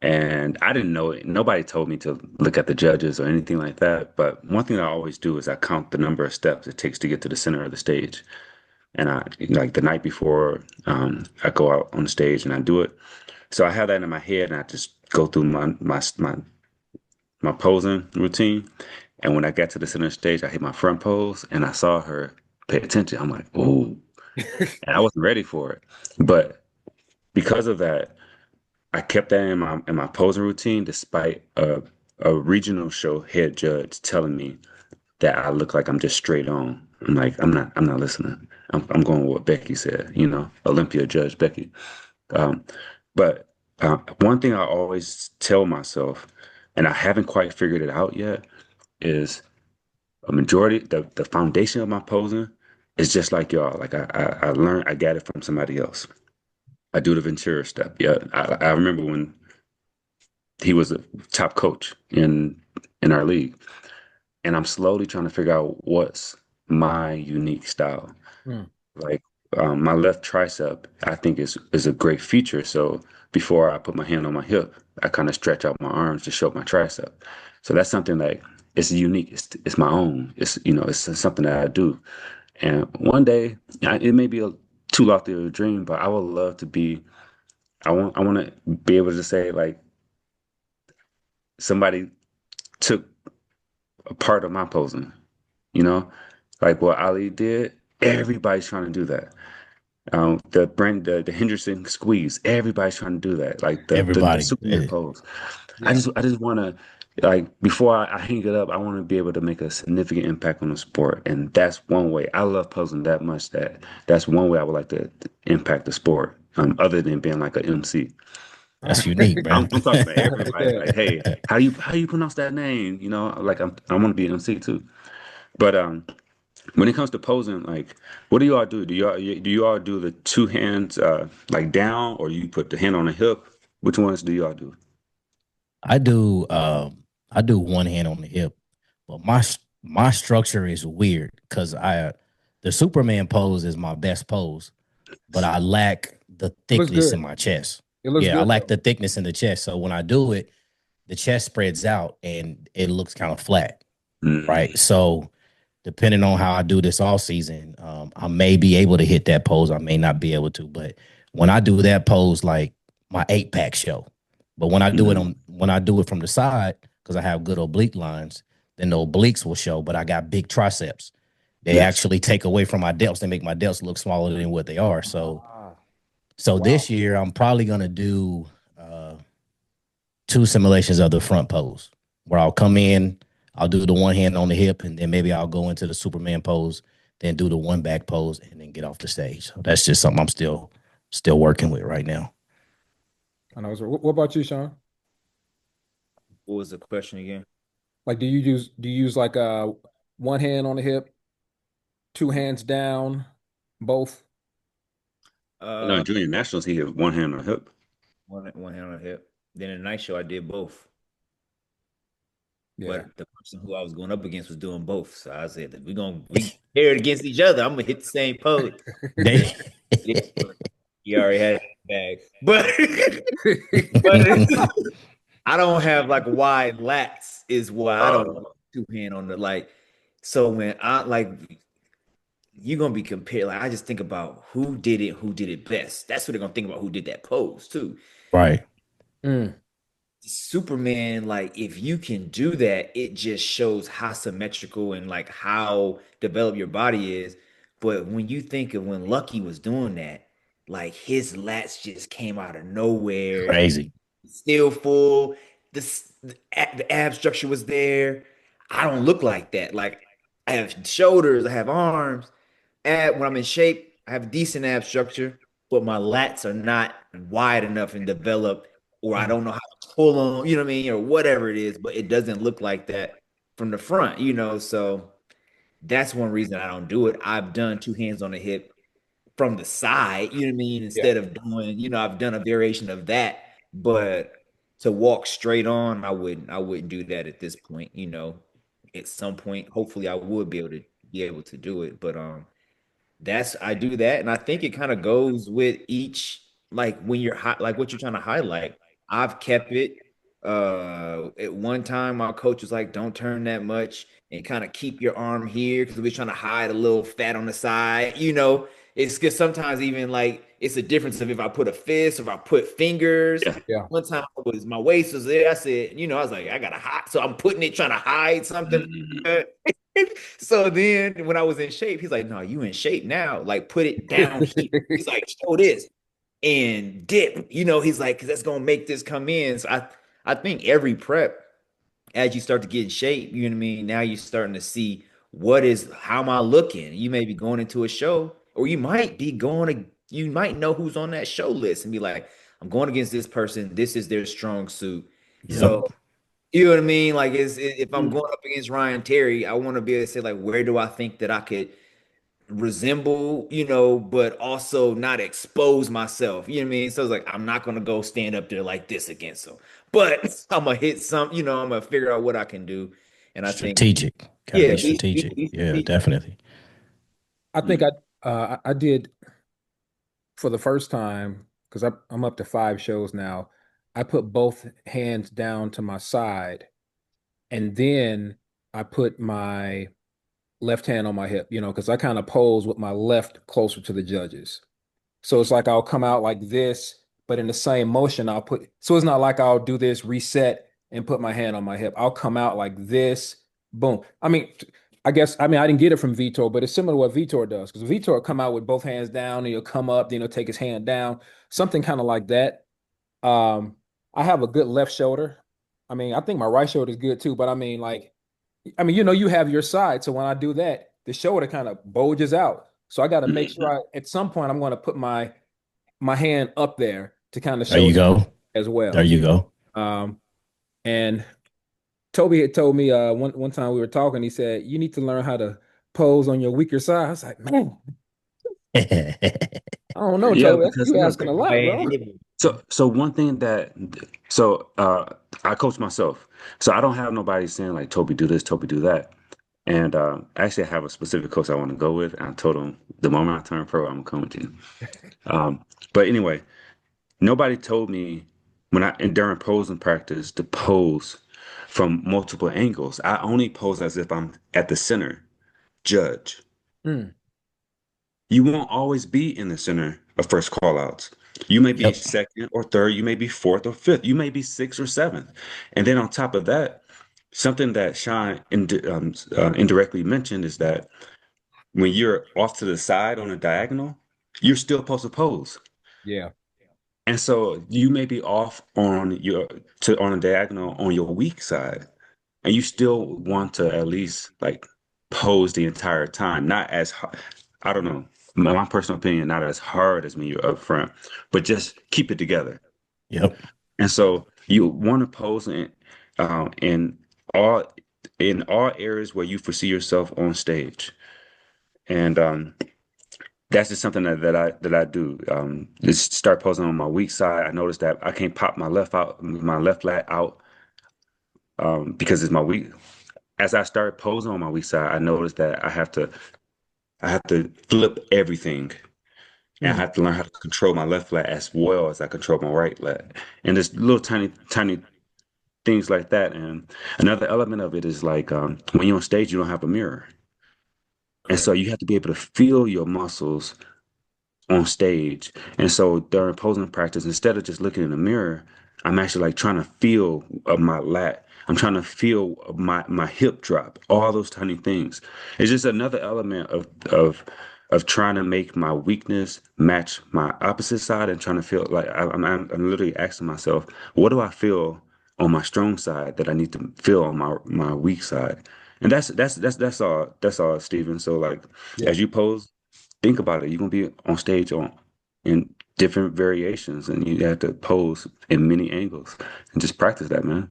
And I didn't know it. Nobody told me to look at the judges or anything like that. But one thing I always do is I count the number of steps it takes to get to the center of the stage. And I like the night before I go out on the stage and I do it. So I have that in my head and I just go through my posing routine. And when I got to the center of the stage, I hit my front pose and I saw her pay attention. I'm like, ooh. And I wasn't ready for it. But because of that, I kept that in my posing routine despite a regional show head judge telling me that I look like I'm just straight on. I'm like, I'm not listening. I'm going with what Becky said, Olympia Judge Becky. Um, but one thing I always tell myself and I haven't quite figured it out yet, is a majority, the foundation of my posing is just like y'all. Like I learned, I got it from somebody else. I do the Ventura step. Yeah, I remember when he was a top coach in our league, and I'm slowly trying to figure out what's my unique style. Mm. Like my left tricep, I think is a great feature. So before I put my hand on my hip, I kind of stretch out my arms to show my tricep. So that's something like it's unique. It's my own. It's it's something that I do. And one day, it may be too lofty of a dream, but I would love to be. I want to be able to say like somebody took a part of my posing. You know, like what Ali did. Everybody's trying to do that. The Henderson squeeze. Everybody's trying to do that. Like the Everybody. Superman pose. Yeah. I just want to like before I hang it up, I want to be able to make a significant impact on the sport, and that's one way. I love posing that much that's one way I would like to impact the sport. Other than being like an MC. That's unique, man. I'm talking to everybody. Yeah. Like, hey, how you pronounce that name? You know, like I want to be an MC too. But when it comes to posing, like, what do you all do? Do you all do the two hands like down, or you put the hand on the hip? Which ones do you all do? I do I do one hand on the hip, but my structure is weird because I the Superman pose is my best pose, but I lack the It looks thickness in good. my chest. It looks Yeah, I good lack though. the thickness in the chest. So when I do it, the chest spreads out and it looks kind of flat, Mm, right? So depending on how I do this all season, I may be able to hit that pose. I may not be able to, but when I do that pose, like my 8 pack show. But mm, when I do it from the side, because I have good oblique lines, then the obliques will show. But I got big triceps. They yes. actually take away from my delts. They make my delts look smaller than what they are. Ah, So wow. this year I'm probably gonna do uh, 2 simulations of the front pose, where I'll come in, I'll do the one hand on the hip, and then maybe I'll go into the Superman pose, then do the one back pose, and then get off the stage. So that's just something I'm still working with right now. I know. What about you, Sean? What was the question again? Like, do you use like one hand on the hip, two hands down, both? I know Uh, in junior nationals he had one hand on the hip. one hand on the hip. Then in the night show, I did both. Yeah. But the person who I was going up against was doing both. So I said that we pair it against each other. I'm gonna hit the same pose. They He already had it in the bag. But I don't have like wide lats, is why I don't Oh, two hand on the like. So when I like you're gonna be compared, like I just think about who did it best. That's what they're gonna think about who did that pose too. right, Mm, Superman, like if you can do that, it just shows how symmetrical and like how developed your body is. But when you think of when Lucky was doing that, like his lats just came out of nowhere, crazy. still full. The ab structure was there. I don't look like that. Like I have shoulders, I have arms. When I'm in shape, I have decent ab structure, but my lats are not wide enough and developed, or I mm, don't know how to pull them, you know what I mean, or whatever it is, but it doesn't look like that from the front. So that's one reason I don't do it. I've done two hands on the hip from the side, you know what I mean, yeah. instead of doing, I've done a variation of that, but to walk straight on, I wouldn't do that at this point. At some point, hopefully I would be able to do it, but that's I do that, and I think it kind of goes with each like when you're like what you're trying to highlight. I've kept it. At one time, my coach was like, "Don't turn that much and kind of keep your arm here," because we're trying to hide a little fat on the side. It's because sometimes even like it's a difference of if I put a fist or if I put fingers. yeah. Yeah. One time was my waist was there. I said, I was like, I gotta hide, so I'm putting it trying to hide something. Mm, So then when I was in shape, he's like, no, you in shape now. Like put it down here. He's like, show this and dip. He's like, because that's gonna make this come in. So I think every prep, as you start to get in shape, you know what I mean? Now you're starting to see how am I looking? You may be going into a show, or you might know who's on that show list and be like, I'm going against this person. This is their strong suit. Yep. So You know what I mean? Like, if I'm going up against Ryan Terry, I want to be able to say, like, where do I think that I could resemble, but also not expose myself. You know what I mean? So it's like, I'm not going to go stand up there like this against him, but I'm going to hit some, I'm going to figure out what I can do. And I think, Strategic. Gotta yeah, be strategic. Yeah, definitely. I think I did for the first time because I'm up to 5 shows now. I put both hands down to my side, and then I put my left hand on my hip, because I kind of pose with my left closer to the judges. So it's like I'll come out like this, but in the same motion, so it's not like I'll do this, reset, and put my hand on my hip. I'll come out like this, boom. I mean, I didn't get it from Vitor, but it's similar to what Vitor does because Vitor will come out with both hands down and he'll come up, then he'll take his hand down, something kind of like that. I have a good left shoulder. I mean, I think my right shoulder is good too, but you have your side. So when I do that, the shoulder kind of bulges out. So I got to make sure at some point I'm going to put my hand up there to kind of There show you go. as well. There you go. And Toby had told me one time we were talking, he said, you need to learn how to pose on your weaker side. I was like, man, I don't know, Yeah, Toby. because You look, asking a lot, bro. so one thing I coach myself. So I don't have nobody saying like Toby do this, Toby do that. And actually I have a specific coach I want to go with. And I told him the moment I turn pro, I'm coming to you. But anyway, nobody told me during posing practice to pose from multiple angles. I only pose as if I'm at the center, judge. Mm, You won't always be in the center of first callouts. You may be Yep. second or third, you may be fourth or fifth, you may be sixth or seventh. And then on top of that, something that Sean indirectly mentioned is that when you're off to the side on a diagonal, you're still supposed to pose. yeah. And so you may be off on a diagonal on your weak side, and you still want to at least like pose the entire time. Not as I don't know, my personal opinion, not as hard as when you're up front, but just keep it together. Yep. And so you want to pose in all in all areas where you foresee yourself on stage. And that's just something that I do. Just start posing on my weak side. I noticed that I can't pop my left lat out because it's my weak. As I start posing on my weak side, I noticed that I have to flip everything, and I Mm, have to learn how to control my left lat as well as I control my right lat. And there's little tiny things like that. And another element of it is like when you're on stage, you don't have a mirror, and correct. so you have to be able to feel your muscles on stage. And so during posing practice, instead of just looking in the mirror, I'm actually like trying to feel my lat. I'm trying to feel my hip drop, all those tiny things. It's just another element of trying to make my weakness match my opposite side and trying to feel like I'm literally asking myself, what do I feel on my strong side that I need to feel on my weak side? And that's all, Steven. So like Yeah. as you pose, think about it. You're gonna be on stage in different variations, and you have to pose in many angles, and just practice that, man.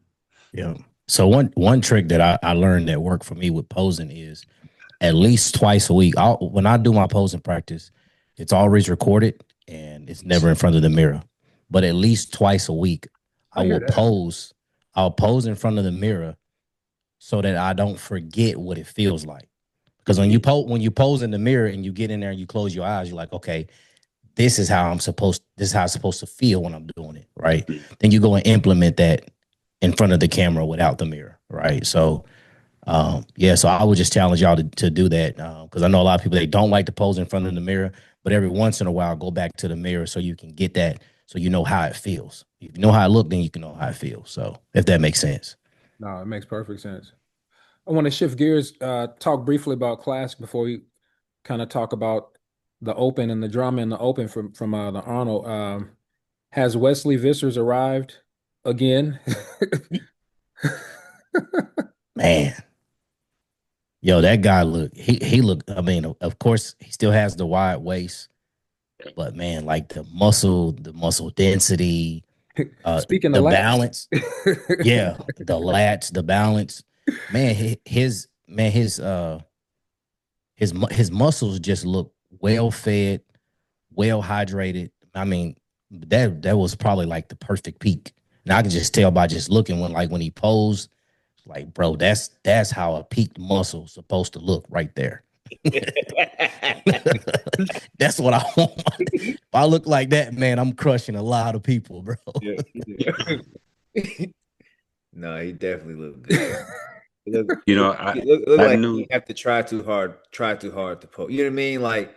Yeah. So one trick that I learned that worked for me with posing is at least twice a week. When I do my posing practice, it's always recorded and it's never in front of the mirror. But at least twice a week, I I hear will that. pose. I'll pose in front of the mirror so that I don't forget what it feels like. Because when you pose in the mirror and you get in there and you close your eyes, you're like, okay, this is how I'm supposed to feel when I'm doing it, right? Then you go and implement that in front of the camera without the mirror, right? So yeah, so I would just challenge y'all to do that because I know a lot of people they don't like to pose in front of the mirror, but every once in a while go back to the mirror so you can get that, so you know how it feels. If you know how it looks, then you can know how it feels. So if that makes sense. No, it makes perfect sense. I want to shift gears, talk briefly about class before we kind of talk about the open and the drama in the open from the Arnold. Has Wesley Vissers arrived again? Man, yo, that guy he looked. I mean, of course, he still has the wide waist, but man, like the muscle density, Speaking of The lats. balance, yeah, the lats, the balance, man. His muscles just look well fed, well hydrated. I mean, that was probably like the perfect peak. Now I can just tell by just looking when he posed, like, bro, that's how a peaked muscle supposed to look right there. That's what I want. If I look like that, man, I'm crushing a lot of people, bro. Yeah, yeah. No, he definitely looked good. You know, It looked I like he knew. didn't have to try too hard to pose. You know what I mean? Like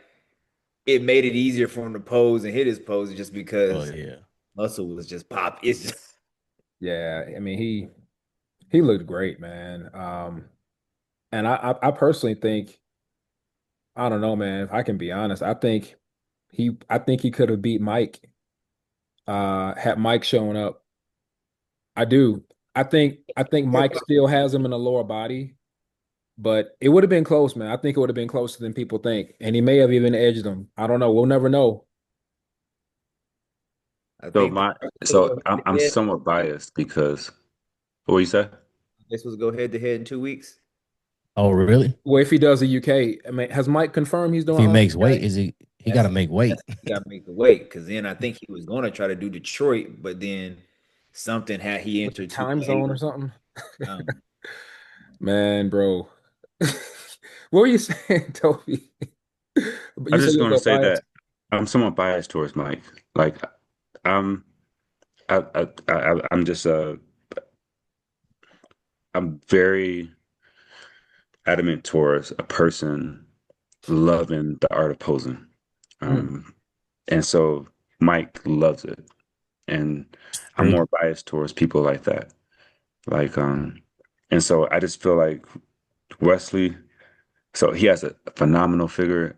it made it easier for him to pose and hit his pose just Oh because yeah. muscle was just pop. It's just Yeah, I mean he looked great, man. And I personally think, I don't know, man, if I can be honest, I think he could have beat Mike, had Mike shown up. I do. I think Mike still has him in the lower body, but it would have been close, man. I think it would have been closer than people think. And he may have even edged him. I don't know. We'll never know. I So think my this so I'm somewhat biased because what you say? was go head to head in 2 weeks. Oh really? Well, if he does the UK, I mean, has Mike confirmed he's If doing he Arnold makes weight, UK? is he got That's to make weight? he got to make the weight because then I think he was going to try to do Detroit, but then something had he With the entered too time late. zone or something? Um, Man, bro. What were you saying, Toby? But I'm you said just you're a going to little say biased. that I'm somewhat biased towards Mike. Like I'm I'm just I'm very adamant towards a person loving the art of posing. Mm. Um, and so Mike loves it. And I'm True. more biased towards people like that. Like, and so I just feel like Wesley, so he has a phenomenal figure.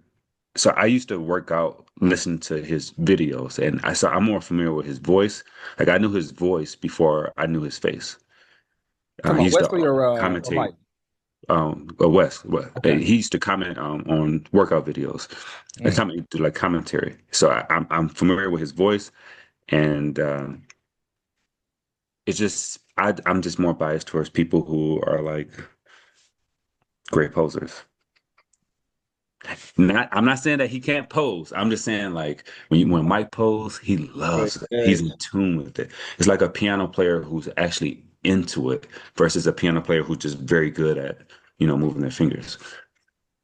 So I used to work out, listen to his videos, and I'm more familiar with his voice. Like I knew his voice before I knew his face. Talking He about used to Wesley or commentate Mike? He Okay. used to comment on workout videos and mm. comment do like commentary. So I'm familiar with his voice, and it's just I'm just more biased towards people who are like great posers. Not I'm not saying that he can't pose. I'm just saying like when Mike pose, he Good loves it. He's judge. in tune with it. It's like a piano player who's actually into it versus a piano player who's just very good at moving their fingers.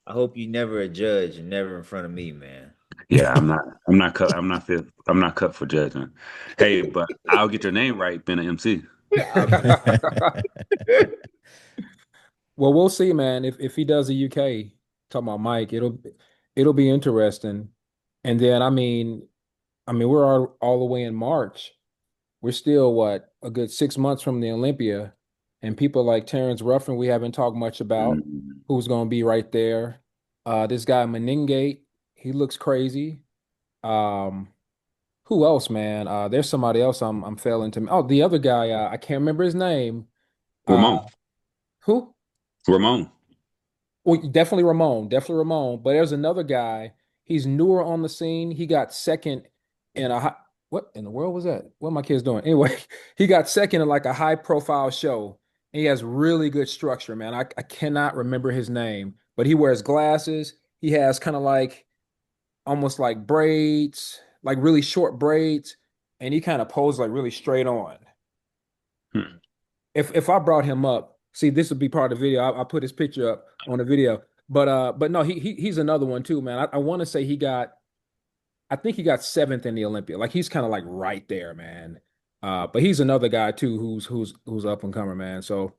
I hope you never a judge and never in front of me, man. Yeah, I'm not cut for judging. Hey, but I'll get your name right, being an MC. I- Well, we'll see, man. If he does the UK, talking about Mike, it'll be interesting. And then I mean we're all the way in March. We're still what, a good 6 months from the Olympia, and people like Terrence Ruffin we haven't talked much about, Mm. who's going to be right there. This guy Meningate, he looks crazy. Um, who else, man? There's somebody else I'm failing to. Oh, the other guy, I can't remember his name. Uh, Ramon. who? Ramon. Well, definitely Ramon, definitely Ramon. But there's another guy. He's newer on the scene. He got second in what in the world was that? What are my kids doing? Anyway, he got second in like a high profile show. He has really good structure, man. I cannot remember his name, but he wears glasses. He has kind of like almost like braids, like really short braids, and he kind of poses like really straight on. Hmm. If I brought him up, see, this would be part of the video. I put his picture up on the video. But no, he's another one too, man. I want to say I think he got seventh in the Olympia. Like he's kind of like right there, man. But he's another guy too who's up and coming, man. So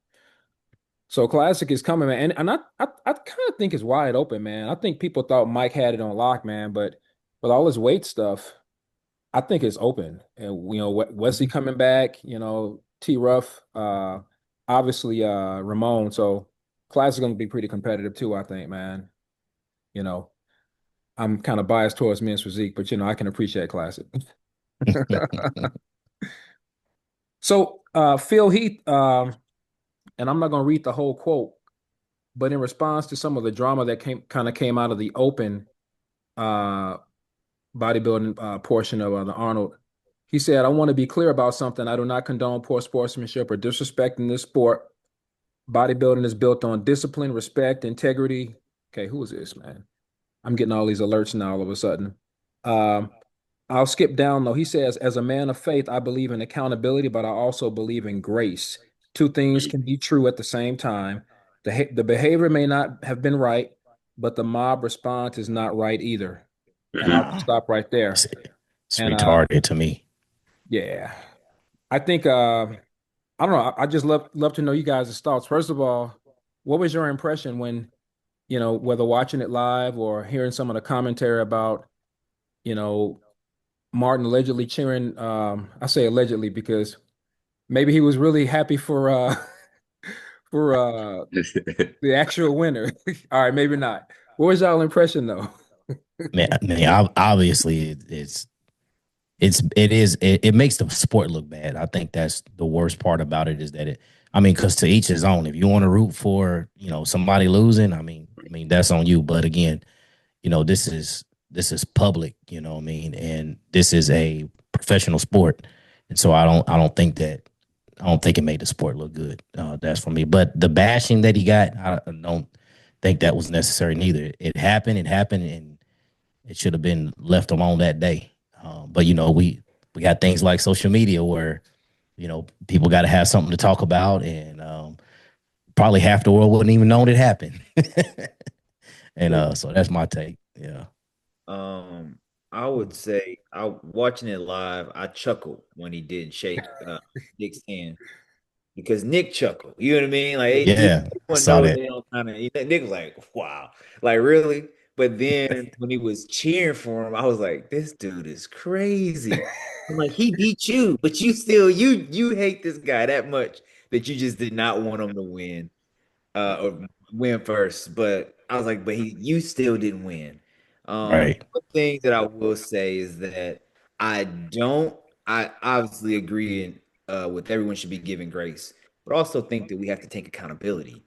classic is coming, man. And I kind of think it's wide open, man. I think people thought Mike had it on lock, man, but with all his weight stuff, I think it's open. And Wesley coming back, T Ruff, obviously Ramon. So class is gonna be pretty competitive too, I think, man. You know, I'm kind of biased towards men's physique, but I can appreciate classic. So Phil Heath, and I'm not gonna read the whole quote, but in response to some of the drama that came out of the open uh bodybuilding portion of the Arnold. He said, I want to be clear about something. I do not condone poor sportsmanship or disrespecting this sport. Bodybuilding is built on discipline, respect, integrity. Okay, who is this, man? I'm getting all these alerts now all of a sudden. Um, I'll skip down though. He says, as a man of faith, I believe in accountability, but I also believe in grace. Two things can be true at the same time. The behavior may not have been right, but the mob response is not right either. And I'll Hmm. Nah, stop right there. it's And retarded to me. yeah, I think I don't know. I just love to know you guys' thoughts. First of all, what was your impression when, whether watching it live or hearing some of the commentary about, you know, Martin allegedly cheering, I say allegedly because maybe he was really happy for for the actual winner. All right, maybe not. What was y'all impression though? Obviously, it makes the sport look bad. I think that's the worst part about it is that I mean, because to each his own. If you want to root for somebody losing, I mean that's on you. But again, this is public. You know what I mean, and this is a professional sport, and so I don't think it made the sport look good. That's for me. But the bashing that he got, I don't think that was necessary neither. It happened, and it should have been left alone that day. But we got things like social media where people got to have something to talk about, and probably half the world wouldn't even known it happened. And So, so that's my take. Yeah. um, I would say I watching it live, I chuckled when he didn't shake Nick's hand because Nick chuckled. You know what I mean? Like Yeah, I everyone saw knows that. they don't kind of. Nick was like, "Wow, like really?" But then when he was cheering for him, I was like, "This dude is crazy." I'm like, he beat you, but you still you hate this guy that much that you just did not want him to win or win first. But I was like, but you still didn't win. Right. One thing that I will say is that I don't, I obviously agree with everyone should be given grace, but also think that we have to take accountability.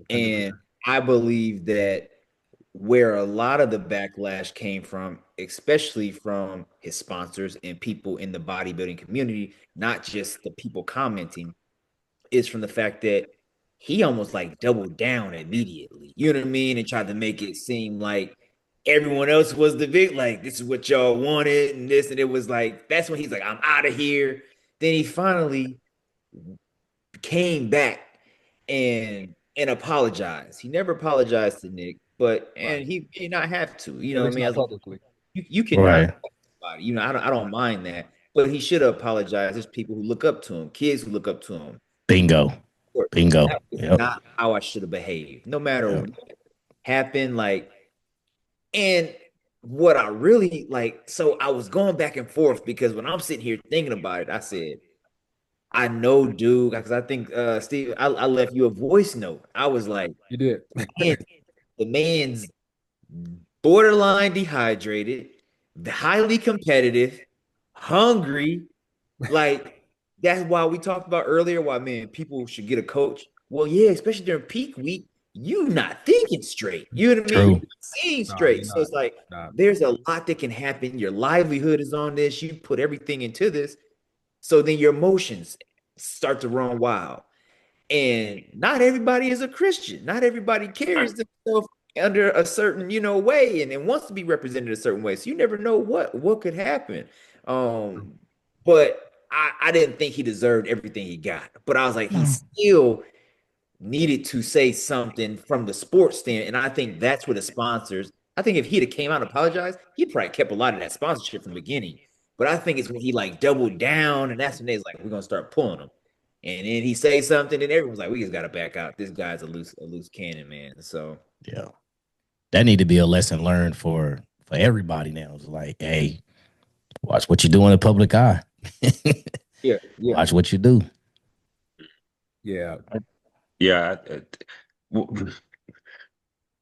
And 100%. I believe that where a lot of the backlash came from, especially from his sponsors and people in the bodybuilding community, not just the people commenting, is from the fact that he almost like doubled down immediately. You know what I mean? And tried to make it seem like everyone else was the big, like, this is what y'all wanted and this. And it was like, that's when he's like, I'm out of here. Then he finally came back and apologized. He never apologized to Nick, but and Right. he may not have to. You At know what I least mean? not As long publicly. you cannot Right. somebody. I don't mind that. But he should have apologized. There's people who look up to him, kids who look up to him. Bingo. That Bingo. was Yep. not how I should have behaved, no matter Yep. what happened. Like, and what I really like, so I was going back and forth because when I'm sitting here thinking about it, I said, I know, dude, because I think Steve, I left you a voice note. I was like, You did. man, the man's borderline dehydrated, highly competitive, hungry. Like that's why we talked about earlier why man people should get a coach. Well, yeah, especially during peak week, you not thinking straight. You know what I mean? You're True. not seeing No, you're straight. So not. it's like Nah. there's a lot that can happen. Your livelihood is on this. You put everything into this. So then your emotions start to run wild. And not everybody is a Christian. Not everybody carries themselves under a certain, way and wants to be represented a certain way. So you never know what could happen. Um, but I didn't think he deserved everything he got. But I was like, he No. still needed to say something from the sports stand. And I think that's where the sponsors, I think if he'd have came out and apologized, he probably kept a lot of that sponsorship from the beginning. But I think it's when he like doubled down, and that's when they's like, we're gonna start pulling him. And then he say something, and everyone's like, we just gotta back out. This guy's a loose cannon, man. So Yeah. That need to be a lesson learned for everybody now. It's like, hey, watch what you do in the public eye. yeah, yeah. Watch what you do. Yeah. Yeah, w-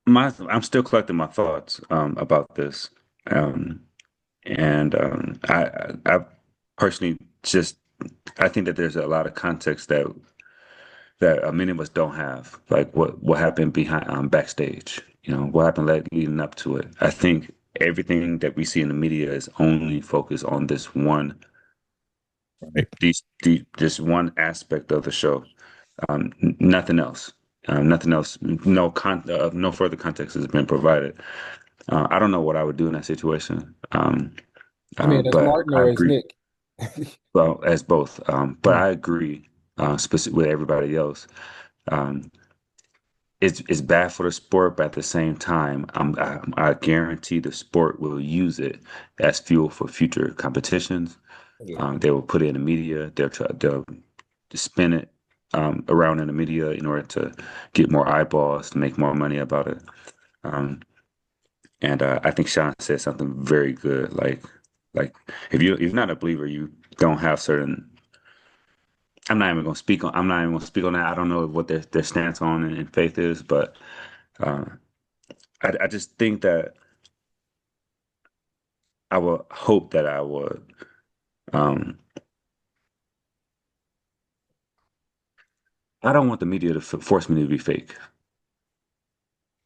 I'm still collecting my thoughts about this, um, and I personally just I think that there's a lot of context that many of us don't have, like what happened behind backstage. What happened leading up to it. I think everything that we see in the media is only focused on this one Right. These just one aspect of the show. Nothing else. Nothing else. No further context has been provided. I don't know what I would do in that situation. You mean as But Martin I or as agree. Nick? Well, as both. But Mm. I agree, with everybody else. Um, it's bad for the sport, but at the same time, I guarantee the sport will use it as fuel for future competitions. Yeah. They will put it in the media. They'll spin it around in the media in order to get more eyeballs, to make more money about it. Um, and I think Sean said something very good. Like if you're not a believer, you don't have certain. I'm not even gonna speak on. I'm not even gonna speak on that. I don't know what their stance on and faith is, but uh, I just think that I would hope that I would. Um, I don't want the media to force me to be fake.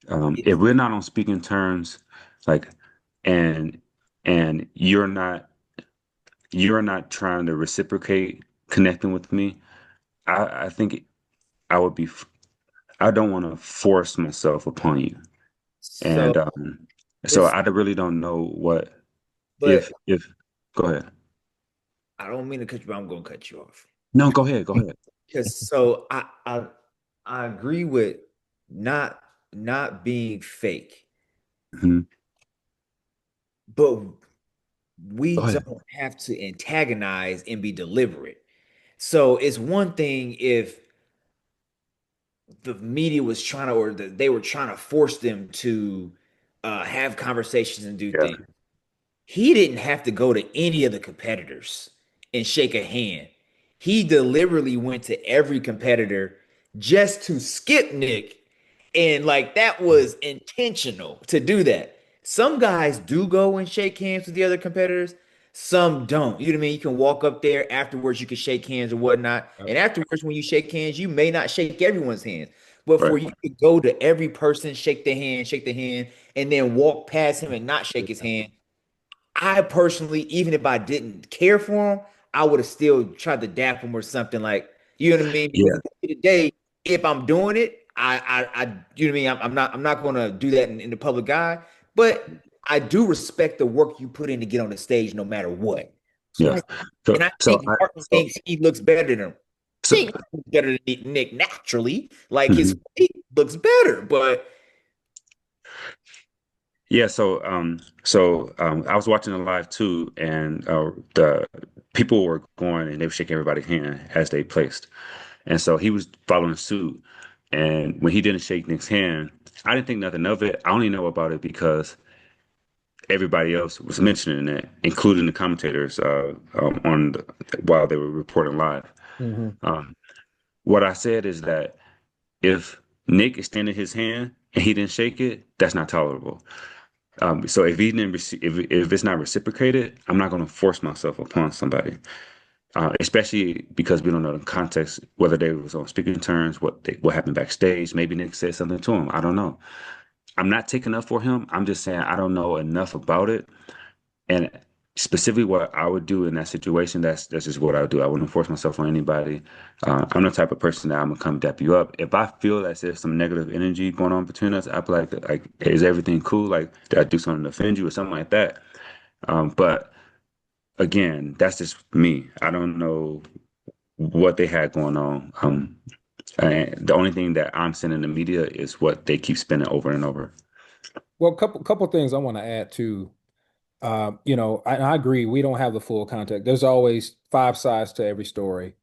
If It's we're not on speaking terms, like, and you're not trying to reciprocate connecting with me, I think I would be. I don't want to force myself upon you, so and so it's I really don't know what but if. Go ahead. I don't mean to cut you, but I'm gonna cut you off. No, go ahead. Go ahead. Because I agree with not not being fake, Mhm. but we Go ahead. don't have to antagonize and be deliberate. So it's one thing if the media was trying to, or they were trying to force them to have conversations and do Yeah. things. He didn't have to go to any of the competitors and shake a hand. He deliberately went to every competitor just to skip Nick. And like that was intentional to do that. Some guys do go and shake hands with the other competitors. Some don't. You know what I mean? You can walk up there afterwards, you can shake hands or whatnot. Yep. And afterwards, when you shake hands, you may not shake everyone's hands. But for Right. you to go to every person, shake the hand, and then walk past him and not shake his hand, I personally, even if I didn't care for him, I would have still tried to dap him or something like, you know what I mean? Because Yeah. at the end of the day, if I'm doing it, you know what I mean? I'm not going to do that in the public eye, but I do respect the work you put in to get on the stage, no matter what. So Yeah. and So I so think I Martin so thinks he looks better than him. so. He ain't better than Nick naturally, like his Mhm. he looks better, but Yeah, I was watching it live too, and the people were going and they were shaking everybody's hand as they placed, and so he was following suit. And when he didn't shake Nick's hand, I didn't think nothing of it. I only know about it because everybody else was mentioning it, including the commentators while they were reporting live. Hmm. Um, what I said is that if Nick extended his hand and he didn't shake it, that's not tolerable. So if he didn't if it's not reciprocated, I'm not going to force myself upon somebody, especially because we don't know the context, whether they was on speaking terms, what happened backstage. Maybe Nick said something to him. I don't know. I'm not taking up for him. I'm just saying I don't know enough about it, and specifically what I would do in that situation. That's just what I would do. I wouldn't force myself on anybody. I'm the type of person that I'm gonna come dap you up. If I feel that there's some negative energy going on between us, I'd be like, hey, is everything cool? Like, did I do something to offend you or something like that? But again, that's just me. I don't know what they had going on. And the only thing that I'm seeing in the media is what they keep spinning over and over. Well, couple things I want to add to. I agree. We don't have the full context. There's always five sides to every story.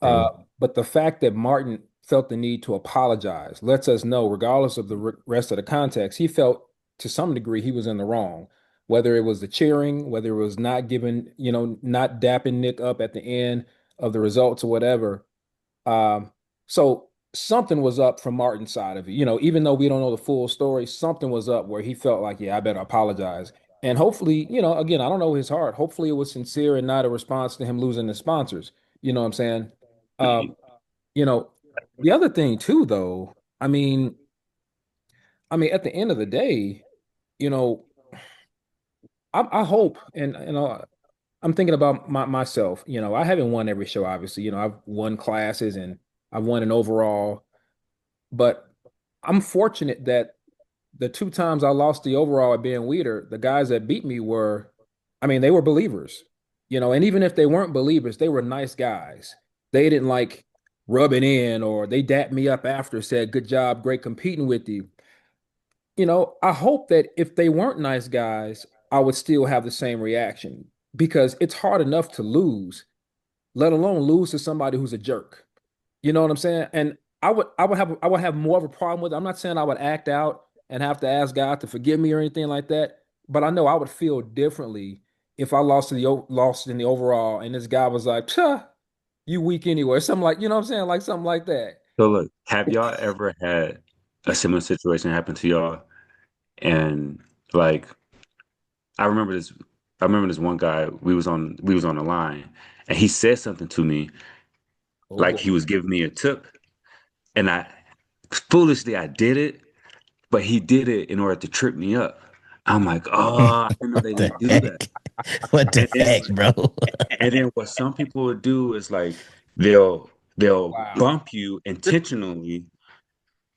Uh, Right. but the fact that Martin felt the need to apologize lets us know, regardless of the rest of the context, he felt to some degree he was in the wrong. Whether it was the cheering, whether it was not giving, not dapping Nick up at the end of the results or whatever. So something was up from Martin's side of it. Even though we don't know the full story, something was up where he felt like, yeah, I better apologize. And hopefully, again, I don't know his heart. Hopefully it was sincere and not a response to him losing the sponsors. You know what I'm saying? Um, you know, the other thing too, though, at the end of the day, you know, I hope and I'm thinking about myself. I haven't won every show, obviously. I've won classes and I've won an overall, but I'm fortunate that the two times I lost the overall at being Weeder, the guys that beat me were, I mean, they were believers. And even if they weren't believers, they were nice guys. They didn't like rub it in, or they dapped me up after, said, "Good job, great competing with you." I hope that if they weren't nice guys, I would still have the same reaction, because it's hard enough to lose, let alone lose to somebody who's a jerk. You know what I'm saying? And I would have more of a problem with it. I'm not saying I would act out and have to ask God to forgive me or anything like that, but I know I would feel differently if I lost in the overall and this guy was like, "Tuh, you weak anyway," or something, like, you know what I'm saying? Like something like that. So look, have y'all ever had a similar situation happen to y'all? And like, I remember this. I remember this one guy. We was on the line, and he said something to me Oh like boy. he was giving me a tip, and I foolishly I did it, but he did it in order to trip me up. I'm like, oh, I didn't know they What the didn't do that. heck? What the And then heck, bro? and then what some people would do is like they'll Wow. bump you intentionally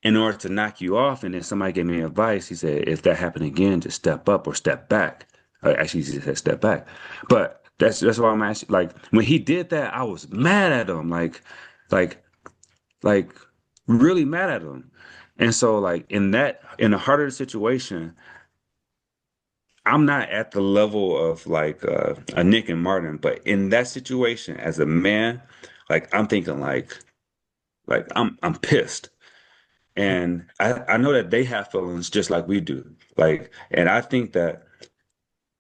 in order to knock you off. And then somebody gave me advice. He said, if that happened again, just step up or step back. Actually, he said step back. But that's why I'm asking. Like when he did that, I was mad at him. Like, like really mad at him. And so like in a harder situation, I'm not at the level of like a Nick and Martin, but in that situation as a man, like I'm thinking like I'm pissed. And I know that they have feelings just like we do. Like, and I think that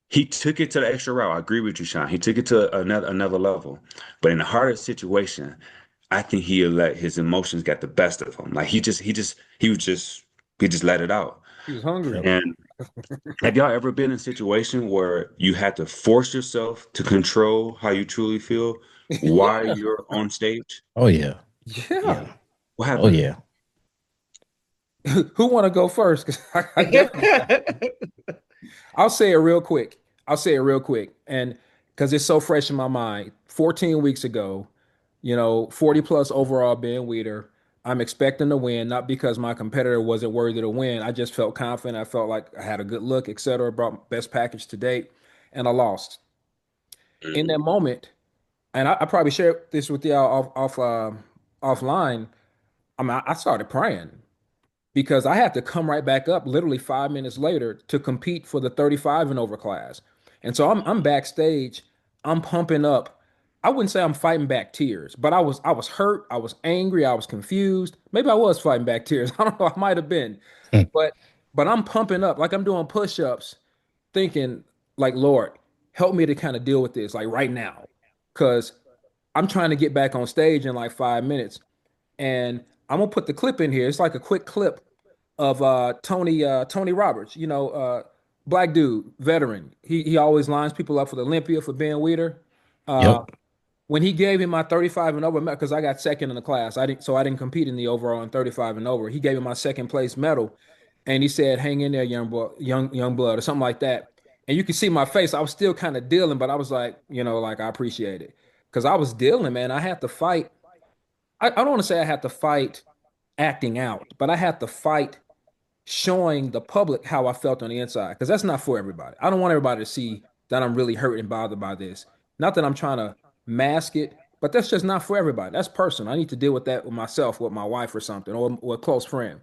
he took it to the extra route. I agree with you, Sean. He took it to another level. But in a harder situation, I think he let his emotions get the best of him. Like he just let it out. He was hungry. Yep. And have y'all ever been in a situation where you had to force yourself to control how you truly feel while Yeah. you're on stage? Oh yeah. Yeah. Yeah. What Oh happened? yeah. Who want to go first? Because I definitely, I'll say it real quick. I'll say it real quick. And because it's so fresh in my mind. 14 weeks ago, 40 plus overall being Weeder. I'm expecting to win, not because my competitor wasn't worthy to win. I just felt confident. I felt like I had a good look, etc. Brought best package to date, and I lost. In that Mhm. moment, and I probably shared this with y'all offline. I started praying, because I had to come right back up literally 5 minutes later to compete for the 35 and over class. And so I'm backstage, I'm pumping up. I wouldn't say I'm fighting back tears, but I was hurt, I was angry, I was confused. Maybe I was fighting back tears. I don't know, I might have been. But but I'm pumping up like I'm doing push-ups, thinking like, Lord, help me to kind of deal with this like right now. Cause I'm trying to get back on stage in like 5 minutes. And I'm gonna put the clip in here. It's like a quick clip of Tony Roberts, black dude, veteran. He always lines people up for the Olympia for being Weeder. Uh, Yep. when he gave him my 35 and over, because I got second in the class, I didn't compete in the overall in 35 and over. He gave me my second place medal, and he said, "Hang in there, young boy, young blood," or something like that. And you can see my face. I was still kind of dealing, but I was like, like I appreciate it, because I was dealing, man. I had to fight. I don't want to say I had to fight acting out, but I had to fight showing the public how I felt on the inside, because that's not for everybody. I don't want everybody to see that I'm really hurt and bothered by this. Not that I'm trying to mask it, but that's just not for everybody. That's personal. I need to deal with that with myself, with my wife or something, or a close friend.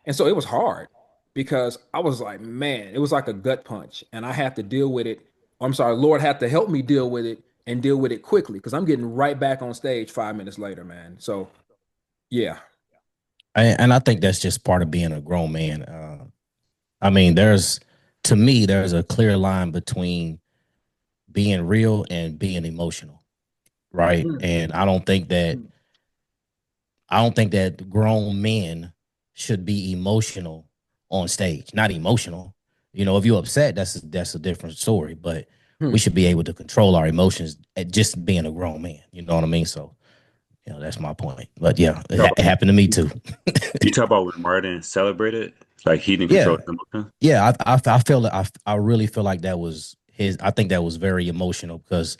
And so it was hard, because I was like, man, it was like a gut punch, and I had to deal with it. I'm sorry, Lord had to help me deal with it, and deal with it quickly, because I'm getting right back on stage 5 minutes later, man. So yeah. And I think that's just part of being a grown man. I mean, to me, there's a clear line between being real and being emotional, right? Mm. And I don't think that grown men should be emotional on stage. Not emotional. If you're upset, that's a different story. But we Hmm. should be able to control our emotions at just being a grown man. You know what I mean? So, that's my point. But yeah, You talk it happened to me too. you talk about when Martin celebrated, like he didn't control Yeah, his emotions. yeah. I feel that I really feel like that was I think that was very emotional because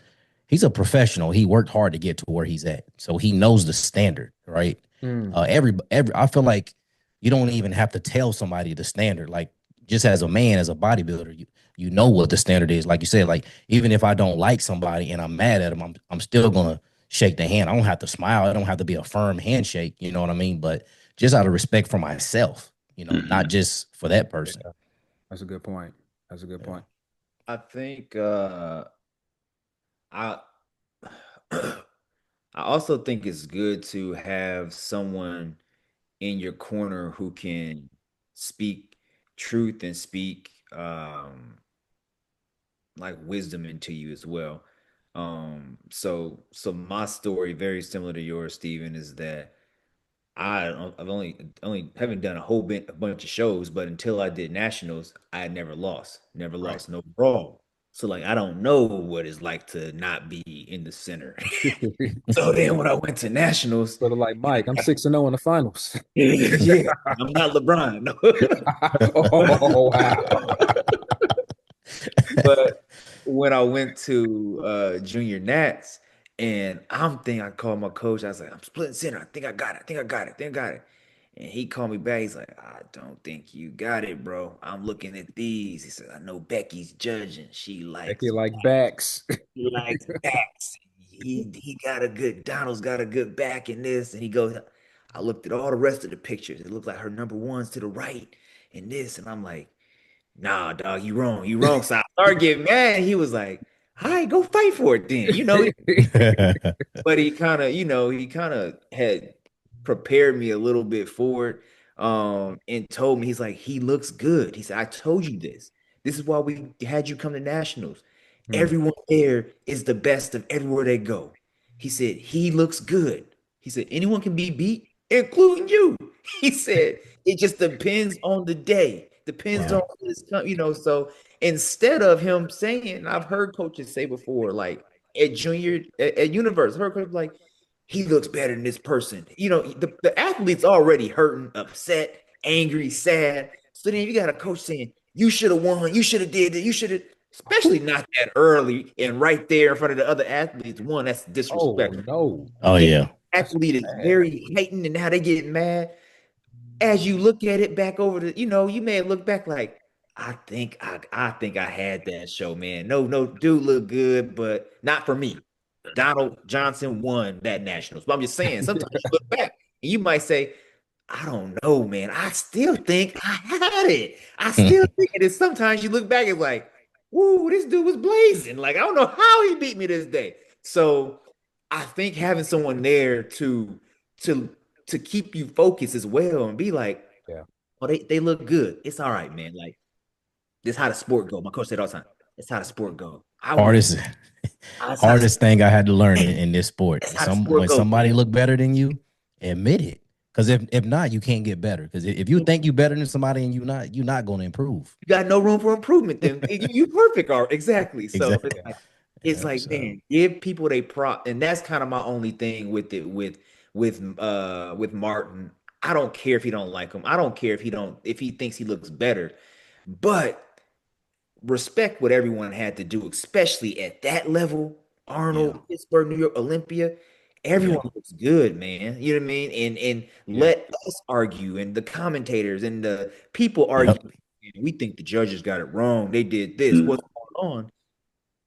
he's a professional. He worked hard to get to where he's at, so he knows the standard, right? Mm. Every I feel like you don't even have to tell somebody the standard. Like just as a man, as a bodybuilder, you know what the standard is. Like you said, like even if I don't like somebody and I'm mad at them, I'm still gonna shake the hand. I don't have to smile. I don't have to be a firm handshake. You know what I mean? But just out of respect for myself, not just for that person. Yeah, that's a good point. That's a good point. I think I I also think it's good to have someone in your corner who can speak truth and speak like wisdom into you as well. So my story, very similar to yours, Steven, is that I've only haven't done a bunch of shows, but until I did nationals, I had never Right. lost no brawl. So like I don't know what it's like to not be in the center. So then when I went to nationals, Sort of like Mike, I'm 6-0 in the finals. yeah, I'm not LeBron. Oh wow. But when I went to junior Nats, and I called my coach. I was like, I'm splitting center. I think I got it. I think I got it. I think I got it. And he called me back. He's like, I don't think you got it, bro. I'm looking at these. He said, I know Becky's judging. Becky like backs. She likes backs. He got a good Donald's got a good back in this. And he goes, I looked at all the rest of the pictures. It looked like her number one's to the right and this. And I'm like, nah, dog, you wrong. You wrong. So I started getting mad. He was like, all right, go fight for it then. But he kind of had prepared me a little bit for it. And told me, he's like, he looks good. He said, I told you this. This is why we had you come to nationals. Hmm. Everyone there is the best of everywhere they go. He said, he looks good. He said, anyone can be beat, including you. He said, it just depends on the day, depends Yeah. on this, so instead of him saying, I've heard coaches say before, like at Universe, I heard coaches like, he looks better than this person. The athlete's already hurting, upset, angry, sad. So then you got a coach saying, you should have won, you should have did it, you should have, especially not that early and right there in front of the other athletes. One, that's Oh disrespectful. no. Oh And yeah. athlete is Bad. very heightened and how they get mad. As you look at it back over you may have looked back like, I think I had that show, man. No, dude look good, but not for me. Donald Johnson won that nationals. But I'm just saying, sometimes you look back and you might say, I don't know, man. I still think I had it. I still think it is. Sometimes you look back and like, woo, this dude was blazing. Like, I don't know how he beat me this day. So I think having someone there to to keep you focused as well and be like, Yeah. oh, they look good. It's all right, man. Like, this is how the sport go. My coach said all the time, it's how the sport go. I win. hardest That's how hardest thing I had to learn in this sport. that's how the sport When goes, somebody man. look better than you, admit it. Because if not, you can't get better. Because if you think you better than somebody and you're not going to improve. You got no room for improvement. Then you perfect, are exactly. So Exactly. it's Yeah, like, so man, give people they prop, and that's kind of my only thing with it with Martin. I don't care if he don't like him. I don't care if he thinks he looks better, but respect what everyone had to do, especially at that level. yeah, Arnold, Pittsburgh, New York, Olympia. yeah, Everyone looks good, man. You know what I mean? And Yeah. let us argue, and the commentators and the people argue. yep, We think the judges got it wrong. They did this. Mm. What's going on?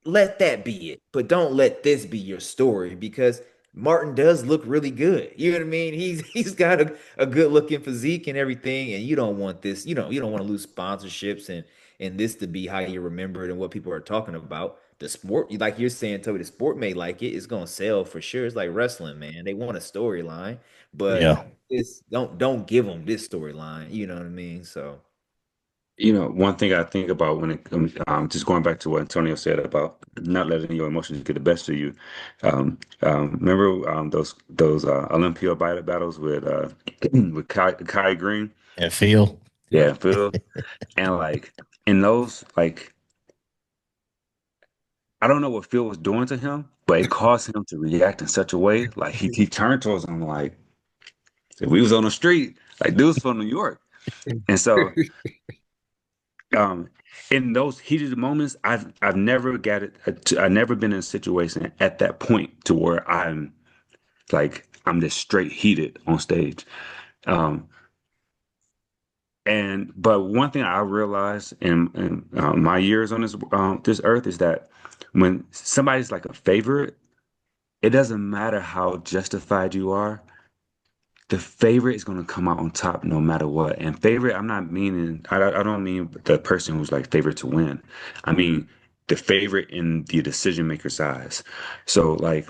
Let that be it. But don't let this be your story because Martin does look really good. You know what I mean? He's got a good looking physique and everything, and you don't want this, you don't want to lose sponsorships and this to be how you remember it and what people are talking about. The sport, like you're saying, Toby, the sport may like it. It's gonna sell for sure. It's like wrestling, man. They want a storyline, but yeah, it's don't give them this storyline. You know what I mean? So One thing I think about when it comes, just going back to what Antonio said about not letting your emotions get the best of you. Remember those Olympia battles with with Kai Green? and Phil. Yeah, Phil. And like in those, like I don't know what Phil was doing to him, but it caused him to react in such a way. Like he turned towards him like if we was on the street, like dude's from New York. And so in those heated moments, I've never got it. I've never been in a situation at that point to where I'm just straight heated on stage. Um, but one thing I realized in my years on this earth is that when somebody's like a favorite, it doesn't matter how justified you are. The favorite is going to come out on top no matter what. And favorite, I'm not meaning, I don't mean the person who's like favorite to win. I mean the favorite in the decision maker's eyes. So like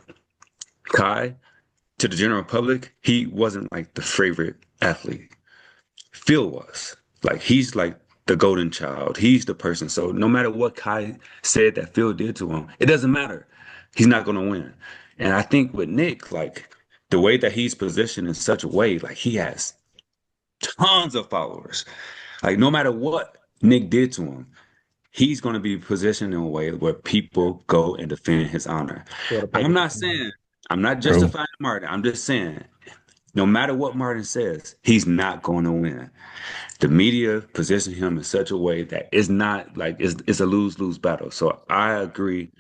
Kai, to the general public, he wasn't like the favorite athlete. Phil was. Like he's like the golden child. He's the person. So no matter what Kai said that Phil did to him, it doesn't matter. He's not gonna win. And I think with Nick, like the way that he's positioned in such a way, like he has tons of followers. Like no matter what Nick did to him, he's gonna be positioned in a way where people go and defend his honor. Sort of I'm paper. not saying I'm not True. justifying Martin. I'm just saying no matter what Martin says, he's not going to win. The media position him in such a way that it's not like it's a lose-lose battle. So I agree.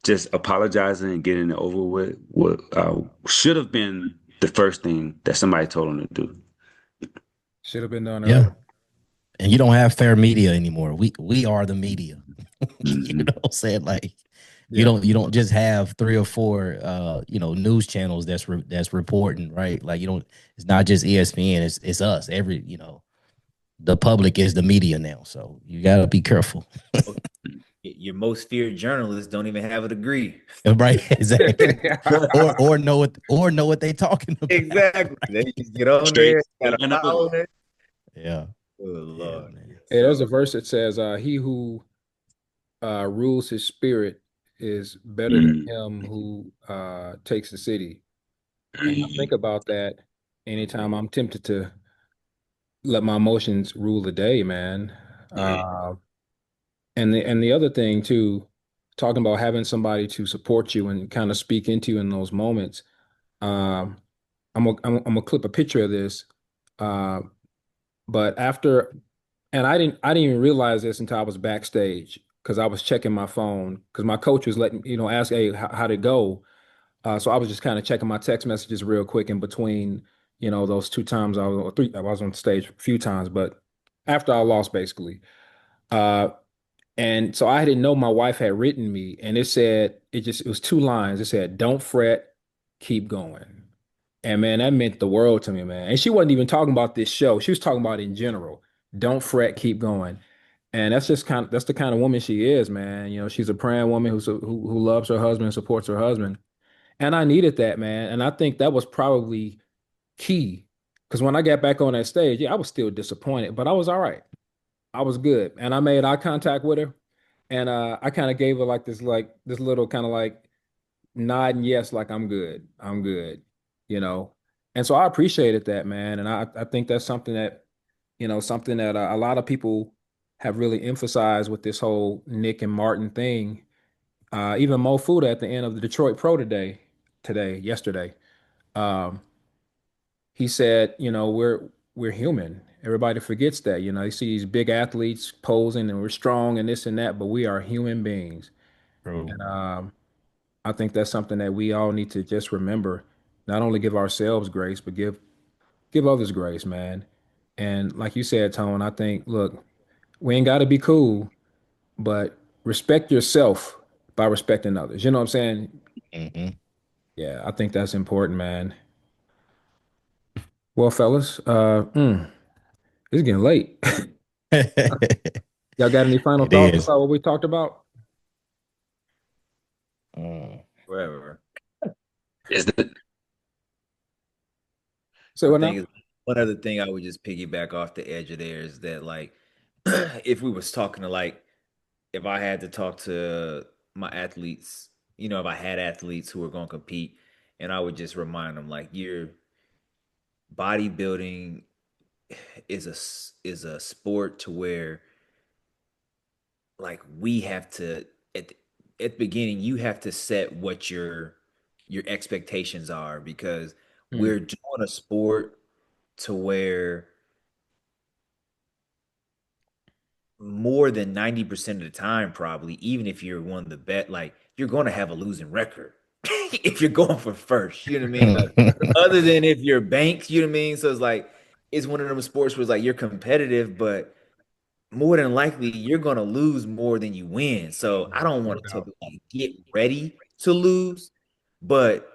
Just apologizing and getting it over with what should have been the first thing that somebody told him to do. Should have been done Yeah. earlier. And you don't have fair media anymore. We are the media. You Mhm. know what I'm saying? Like Yeah. you don't just have three or four news channels that's reporting, right? Like you don't it's not just ESPN, it's us. The public is the media now. So you gotta be careful. Your most feared journalists don't even have a degree. Right? Exactly. Or know what they talking about. Exactly. They just get on Straight, there, got straight a in the follow booth. it. Yeah. Oh Yeah, Lord. man. Hey, there's So a verse that says, "He who rules his spirit is better than Mhm. him who takes the city." And I think Mhm. about that anytime I'm tempted to let my emotions rule the day, man. Yeah. Uh, and the other thing too, talking about having somebody to support you and kind of speak into you in those moments. Um, I'm gonna clip a picture of this. Uh, but after, and I didn't even realize this until I was backstage because I was checking my phone because my coach was letting ask, hey, how'd it go? So I was just kind of checking my text messages real quick in between, those two times or three, I was on stage a few times, but after I lost basically. Uh, and so I didn't know my wife had written me, and it was two lines. It said, "Don't fret, keep going." And man, that meant the world to me, man. And she wasn't even talking about this show. She was talking about in general. Don't fret, keep going. And that's the kind of woman she is, man. She's a praying woman who loves her husband and supports her husband. And I needed that, man. And I think that was probably key. Because when I got back on that stage, yeah, I was still disappointed, but I was all right. I was good. And I made eye contact with her. And I kind of gave her this little kind of like nod and yes, like I'm good. I'm good. You know. And so I appreciated that, man. And I think that's something that a lot of people have really emphasized with this whole Nick and Martin thing. Even Mo Fuda at the end of the Detroit Pro yesterday, um, he said, we're human. Everybody forgets that. You see these big athletes posing and we're strong and this and that, but we are human beings. True. And I think that's something that we all need to just remember. Not only give ourselves grace, but give others grace, man. And like you said, Tone, I think, look, we ain't got to be cool, but respect yourself by respecting others. You know what I'm saying? Hmm. Yeah, I think that's important, man. Well, fellas, it's getting late. It Y'all got any final thoughts is. about what we talked about? Mm. wherever. Is that Say I what now? think one other thing I would just piggyback off the edge of there is that like if we was talking to like if I had to talk to my athletes, if I had athletes who were going to compete, and I would just remind them like your bodybuilding is a sport to where like we have to at the beginning you have to set what your expectations are because Hmm. we're doing a sport to where more than 90% of the time, probably, even if you're one of the best, like you're going to have a losing record if you're going for first. You know what I mean? Like, other than if you're banked, you know what I mean? So it's like, it's one of them sports where it's like you're competitive, but more than likely you're going to lose more than you win. So I Yeah, don't no want to tell doubt. people like get ready to lose, but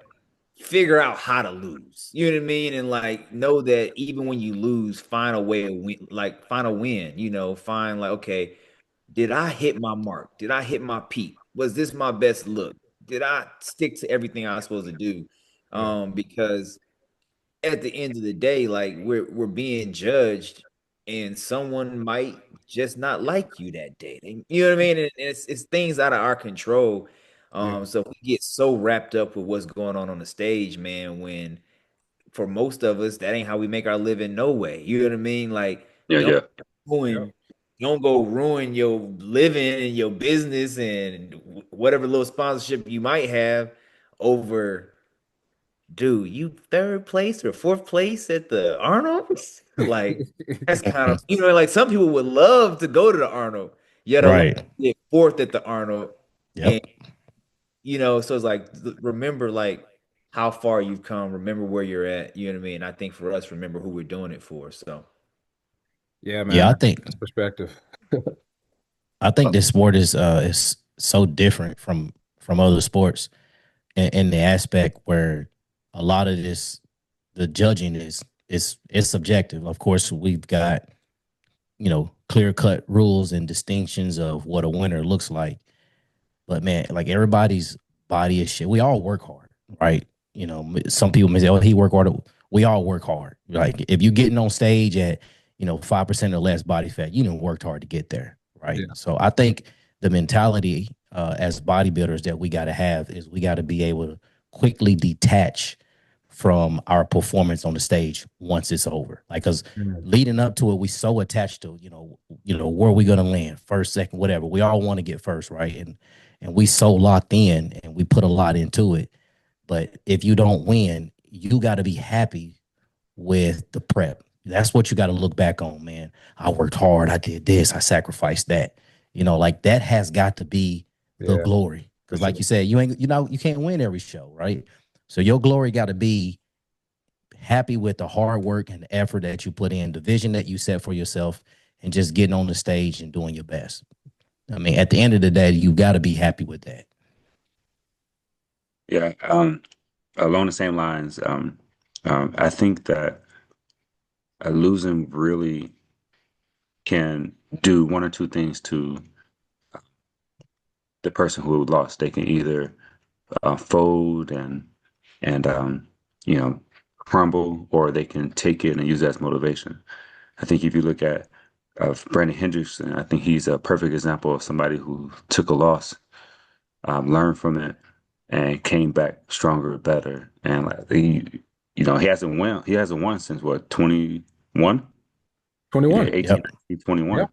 figure out how to lose. You know what I mean? And like know that even when you lose, find a way to win, like find a win, find like, okay, did I hit my mark? Did I hit my peak? Was this my best look? Did I stick to everything I was supposed to do? Yeah. Because at the end of the day, like we're being judged, and someone might just not like you that day. You know what I mean? And it's things out of our control. Yeah. So we get so wrapped up with what's going on the stage, man. When for most of us, that ain't how we make our living. No way. You know what I mean? Like Yeah, don't yeah, Yep. ruin, don't go ruin your living and your business and whatever little sponsorship you might have over. Dude, you third place or fourth place at the Arnold? Like, that's kind of, like some people would love to go to the Arnold, yet alone Right. get fourth at the Arnold. And, Yep. so it's like, remember, like, how far you've come, remember where you're at. You know what I mean? I think for us, remember who we're doing it for. So, Yeah, Yeah, man. I think That's perspective. I think this sport is so different from other sports in the aspect where a lot of this the judging is subjective. Of course, we've got clear cut rules and distinctions of what a winner looks like. But man, like everybody's body is shit. We all work hard, right? Some people may say, "Oh, he work hard." We all work hard. Like if you're getting on stage at 5% or less body fat, you know worked hard to get there, right? Yeah. So I think the mentality as bodybuilders that we got to have is we got to be able to quickly detach from our performance on the stage once it's over. Like, cause Mm. leading up to it, we so attached to where are we gonna land, first, second, whatever. We all want to get first, right? And we so locked in and we put a lot into it. But if you don't win, you got to be happy with the prep. That's what you got to look back on, man. I worked hard. I did this. I sacrificed that. Like that has got to be the Yeah, glory. for Because, sure. like you said, you can't win every show, right? So your glory got to be happy with the hard work and the effort that you put in, the vision that you set for yourself, and just getting on the stage and doing your best. I mean, at the end of the day, you got to be happy with that. yeah. Along the same lines, I think that losing really can do one or two things to the person who lost. They can either fold and crumble, or they can take it and use it as motivation. I think if you look at Brandon Hendrickson, I think he's a perfect example of somebody who took a loss, learned from it, and came back stronger, better. And like he hasn't won. He hasn't won since what, 21? He did 21. 18, Yep. 19, 21. Yep.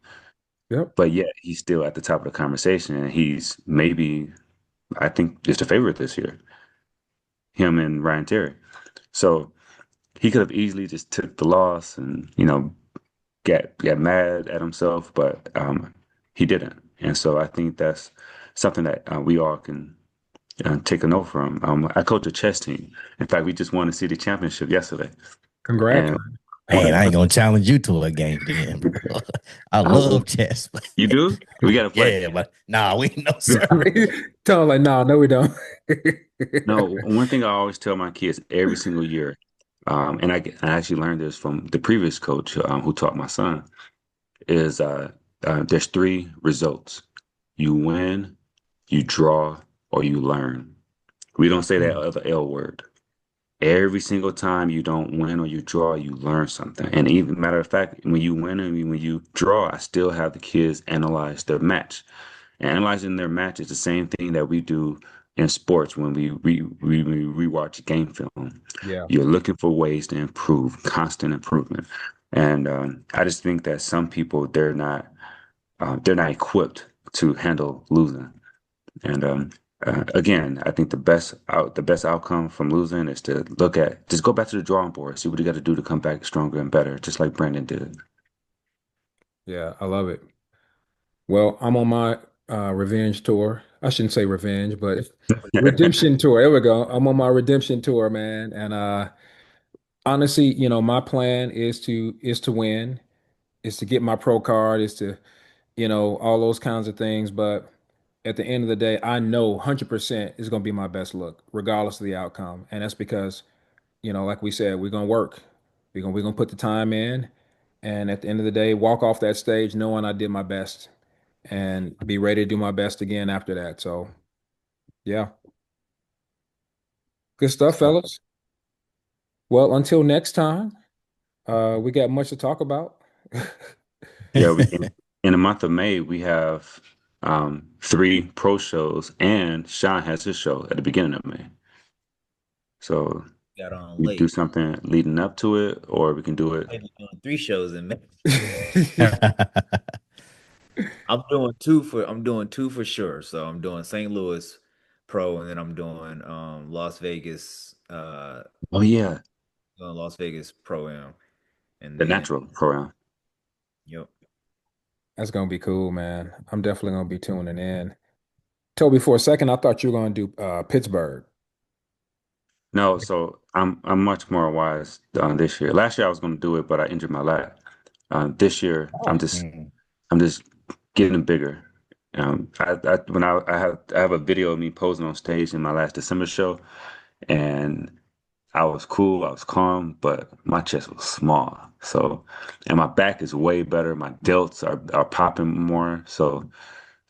Yep. But yet he's still at the top of the conversation, and he's maybe, I think, just a favorite this year. Him and Ryan Terry. So he could have easily just took the loss and get mad at himself, but he didn't. And so I think that's something that we all can take a note from. I coach a chess team. In fact, we just won the city championship yesterday. Congrats, And man. Man, one, I ain't gonna challenge you to a game then, bro. I oh, love chess. But you do? We got to play. yeah, but nah, we no sir. Tell them like, no, we don't. No, one thing I always tell my kids every single year, I actually learned this from the previous coach who taught my son, is there's three results. You win, you draw, or you learn. We don't say that Mm. other L word. Every single time you don't win or you draw, you learn something. And even matter of fact, when you win and when you draw, I still have the kids analyze their match. Analyzing their match is the same thing that we do in sports when we rewatch game film. Yeah. You're looking for ways to improve, constant improvement. And I just think that some people they're not equipped to handle losing. And again, I think the best outcome from losing is to just go back to the drawing board, see what you got to do to come back stronger and better, just like Brandon did. Yeah. I love it. Well, I'm on my revenge tour. I shouldn't say revenge, but redemption tour. There we go. I'm on my redemption tour, man. And honestly, my plan is to win, is to get my pro card, is to, all those kinds of things. But at the end of the day, I know 100% is going to be my best look, regardless of the outcome. And that's because, like we said, we're going to work. We're gonna put the time in, and at the end of the day, walk off that stage knowing I did my best and be ready to do my best again after that. So, yeah, good stuff, fellas. Well, until next time, we got much to talk about. Yeah, in the month of May we have 3 pro shows, and Sean has his show at the beginning of May. So Got on we do late. something leading up to it, or we can do it. Maybe doing 3 shows in May. I'm doing two for sure. So I'm doing St. Louis Pro, and then I'm doing Las Vegas Oh yeah, doing Las Vegas Pro Am. And the then natural program. yep. That's gonna be cool, man. I'm definitely gonna be tuning in. Toby, for a second, I thought you were gonna do Pittsburgh. No, so I'm much more wise this year. Last year I was going to do it, but I injured my lat. This year Oh, Mm. I'm just getting bigger. I have a video of me posing on stage in my last December show, and I was cool, I was calm, but my chest was small. So, and my back is way better. My delts are popping more. So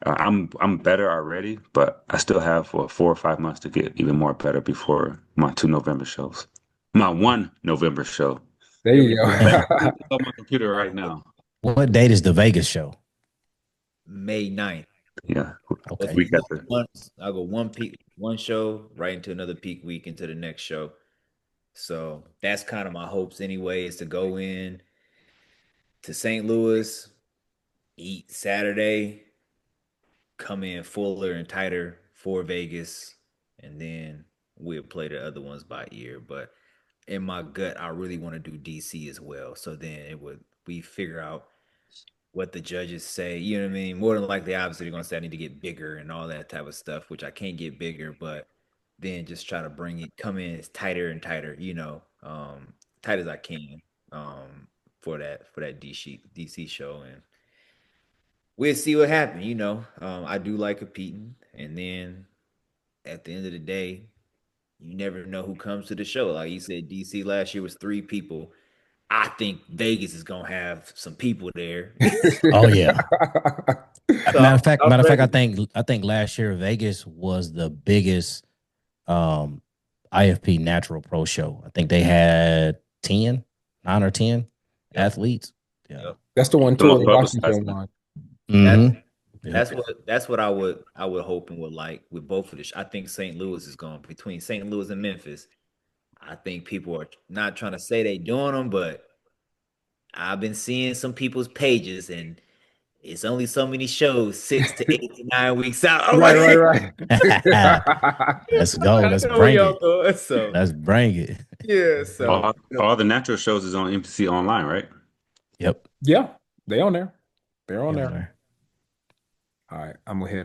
I'm better already, but I still have 4 or 5 months to get even more better before my 2 November shows. My 1 November show. there Here you we go. go. In fact, it's on my computer right now. What date is the Vegas show? May 9th. Yeah, Let's Okay. we got go the. I'll go one show right into another peak week into the next show. So that's kind of my hopes anyway, is to go in to St. Louis, eat Saturday, come in fuller and tighter for Vegas, and then we'll play the other ones by ear. But in my gut, I really want to do DC as well. So then we figure out what the judges say. You know what I mean? More than likely, obviously, they're gonna say I need to get bigger and all that type of stuff, which I can't get bigger, but then just try to come in as tighter and tighter, tight as I can, for that DC show, and we'll see what happens. I do like competing, and then at the end of the day, you never know who comes to the show. Like you said, DC last year was 3 people. I think Vegas is gonna have some people there. Oh yeah. So Matter of fact, I'm I ready. think last year Vegas was the biggest um IFP Natural Pro show. I think they had 10, 9 or 10 Yep. athletes. Yeah. Yep. That's the one The most Tour publicized Washington one. won. That's Mm-hmm. Yep. that's what I would hope and would like with both of this. I think St. Louis is going between St. Louis and Memphis. I think people are not trying to say they doing them, but I've been seeing some people's pages, and it's only so many shows, 6 to 8 to 9 weeks out. I'm Right, right, like, right. Let's go. I Let's know where bring y'all it. going. So Let's bring it. yeah, so All the natural shows is on MPC online, right? Yep. Yeah, they on there. They're on They on there. there. All right, I'm gonna hit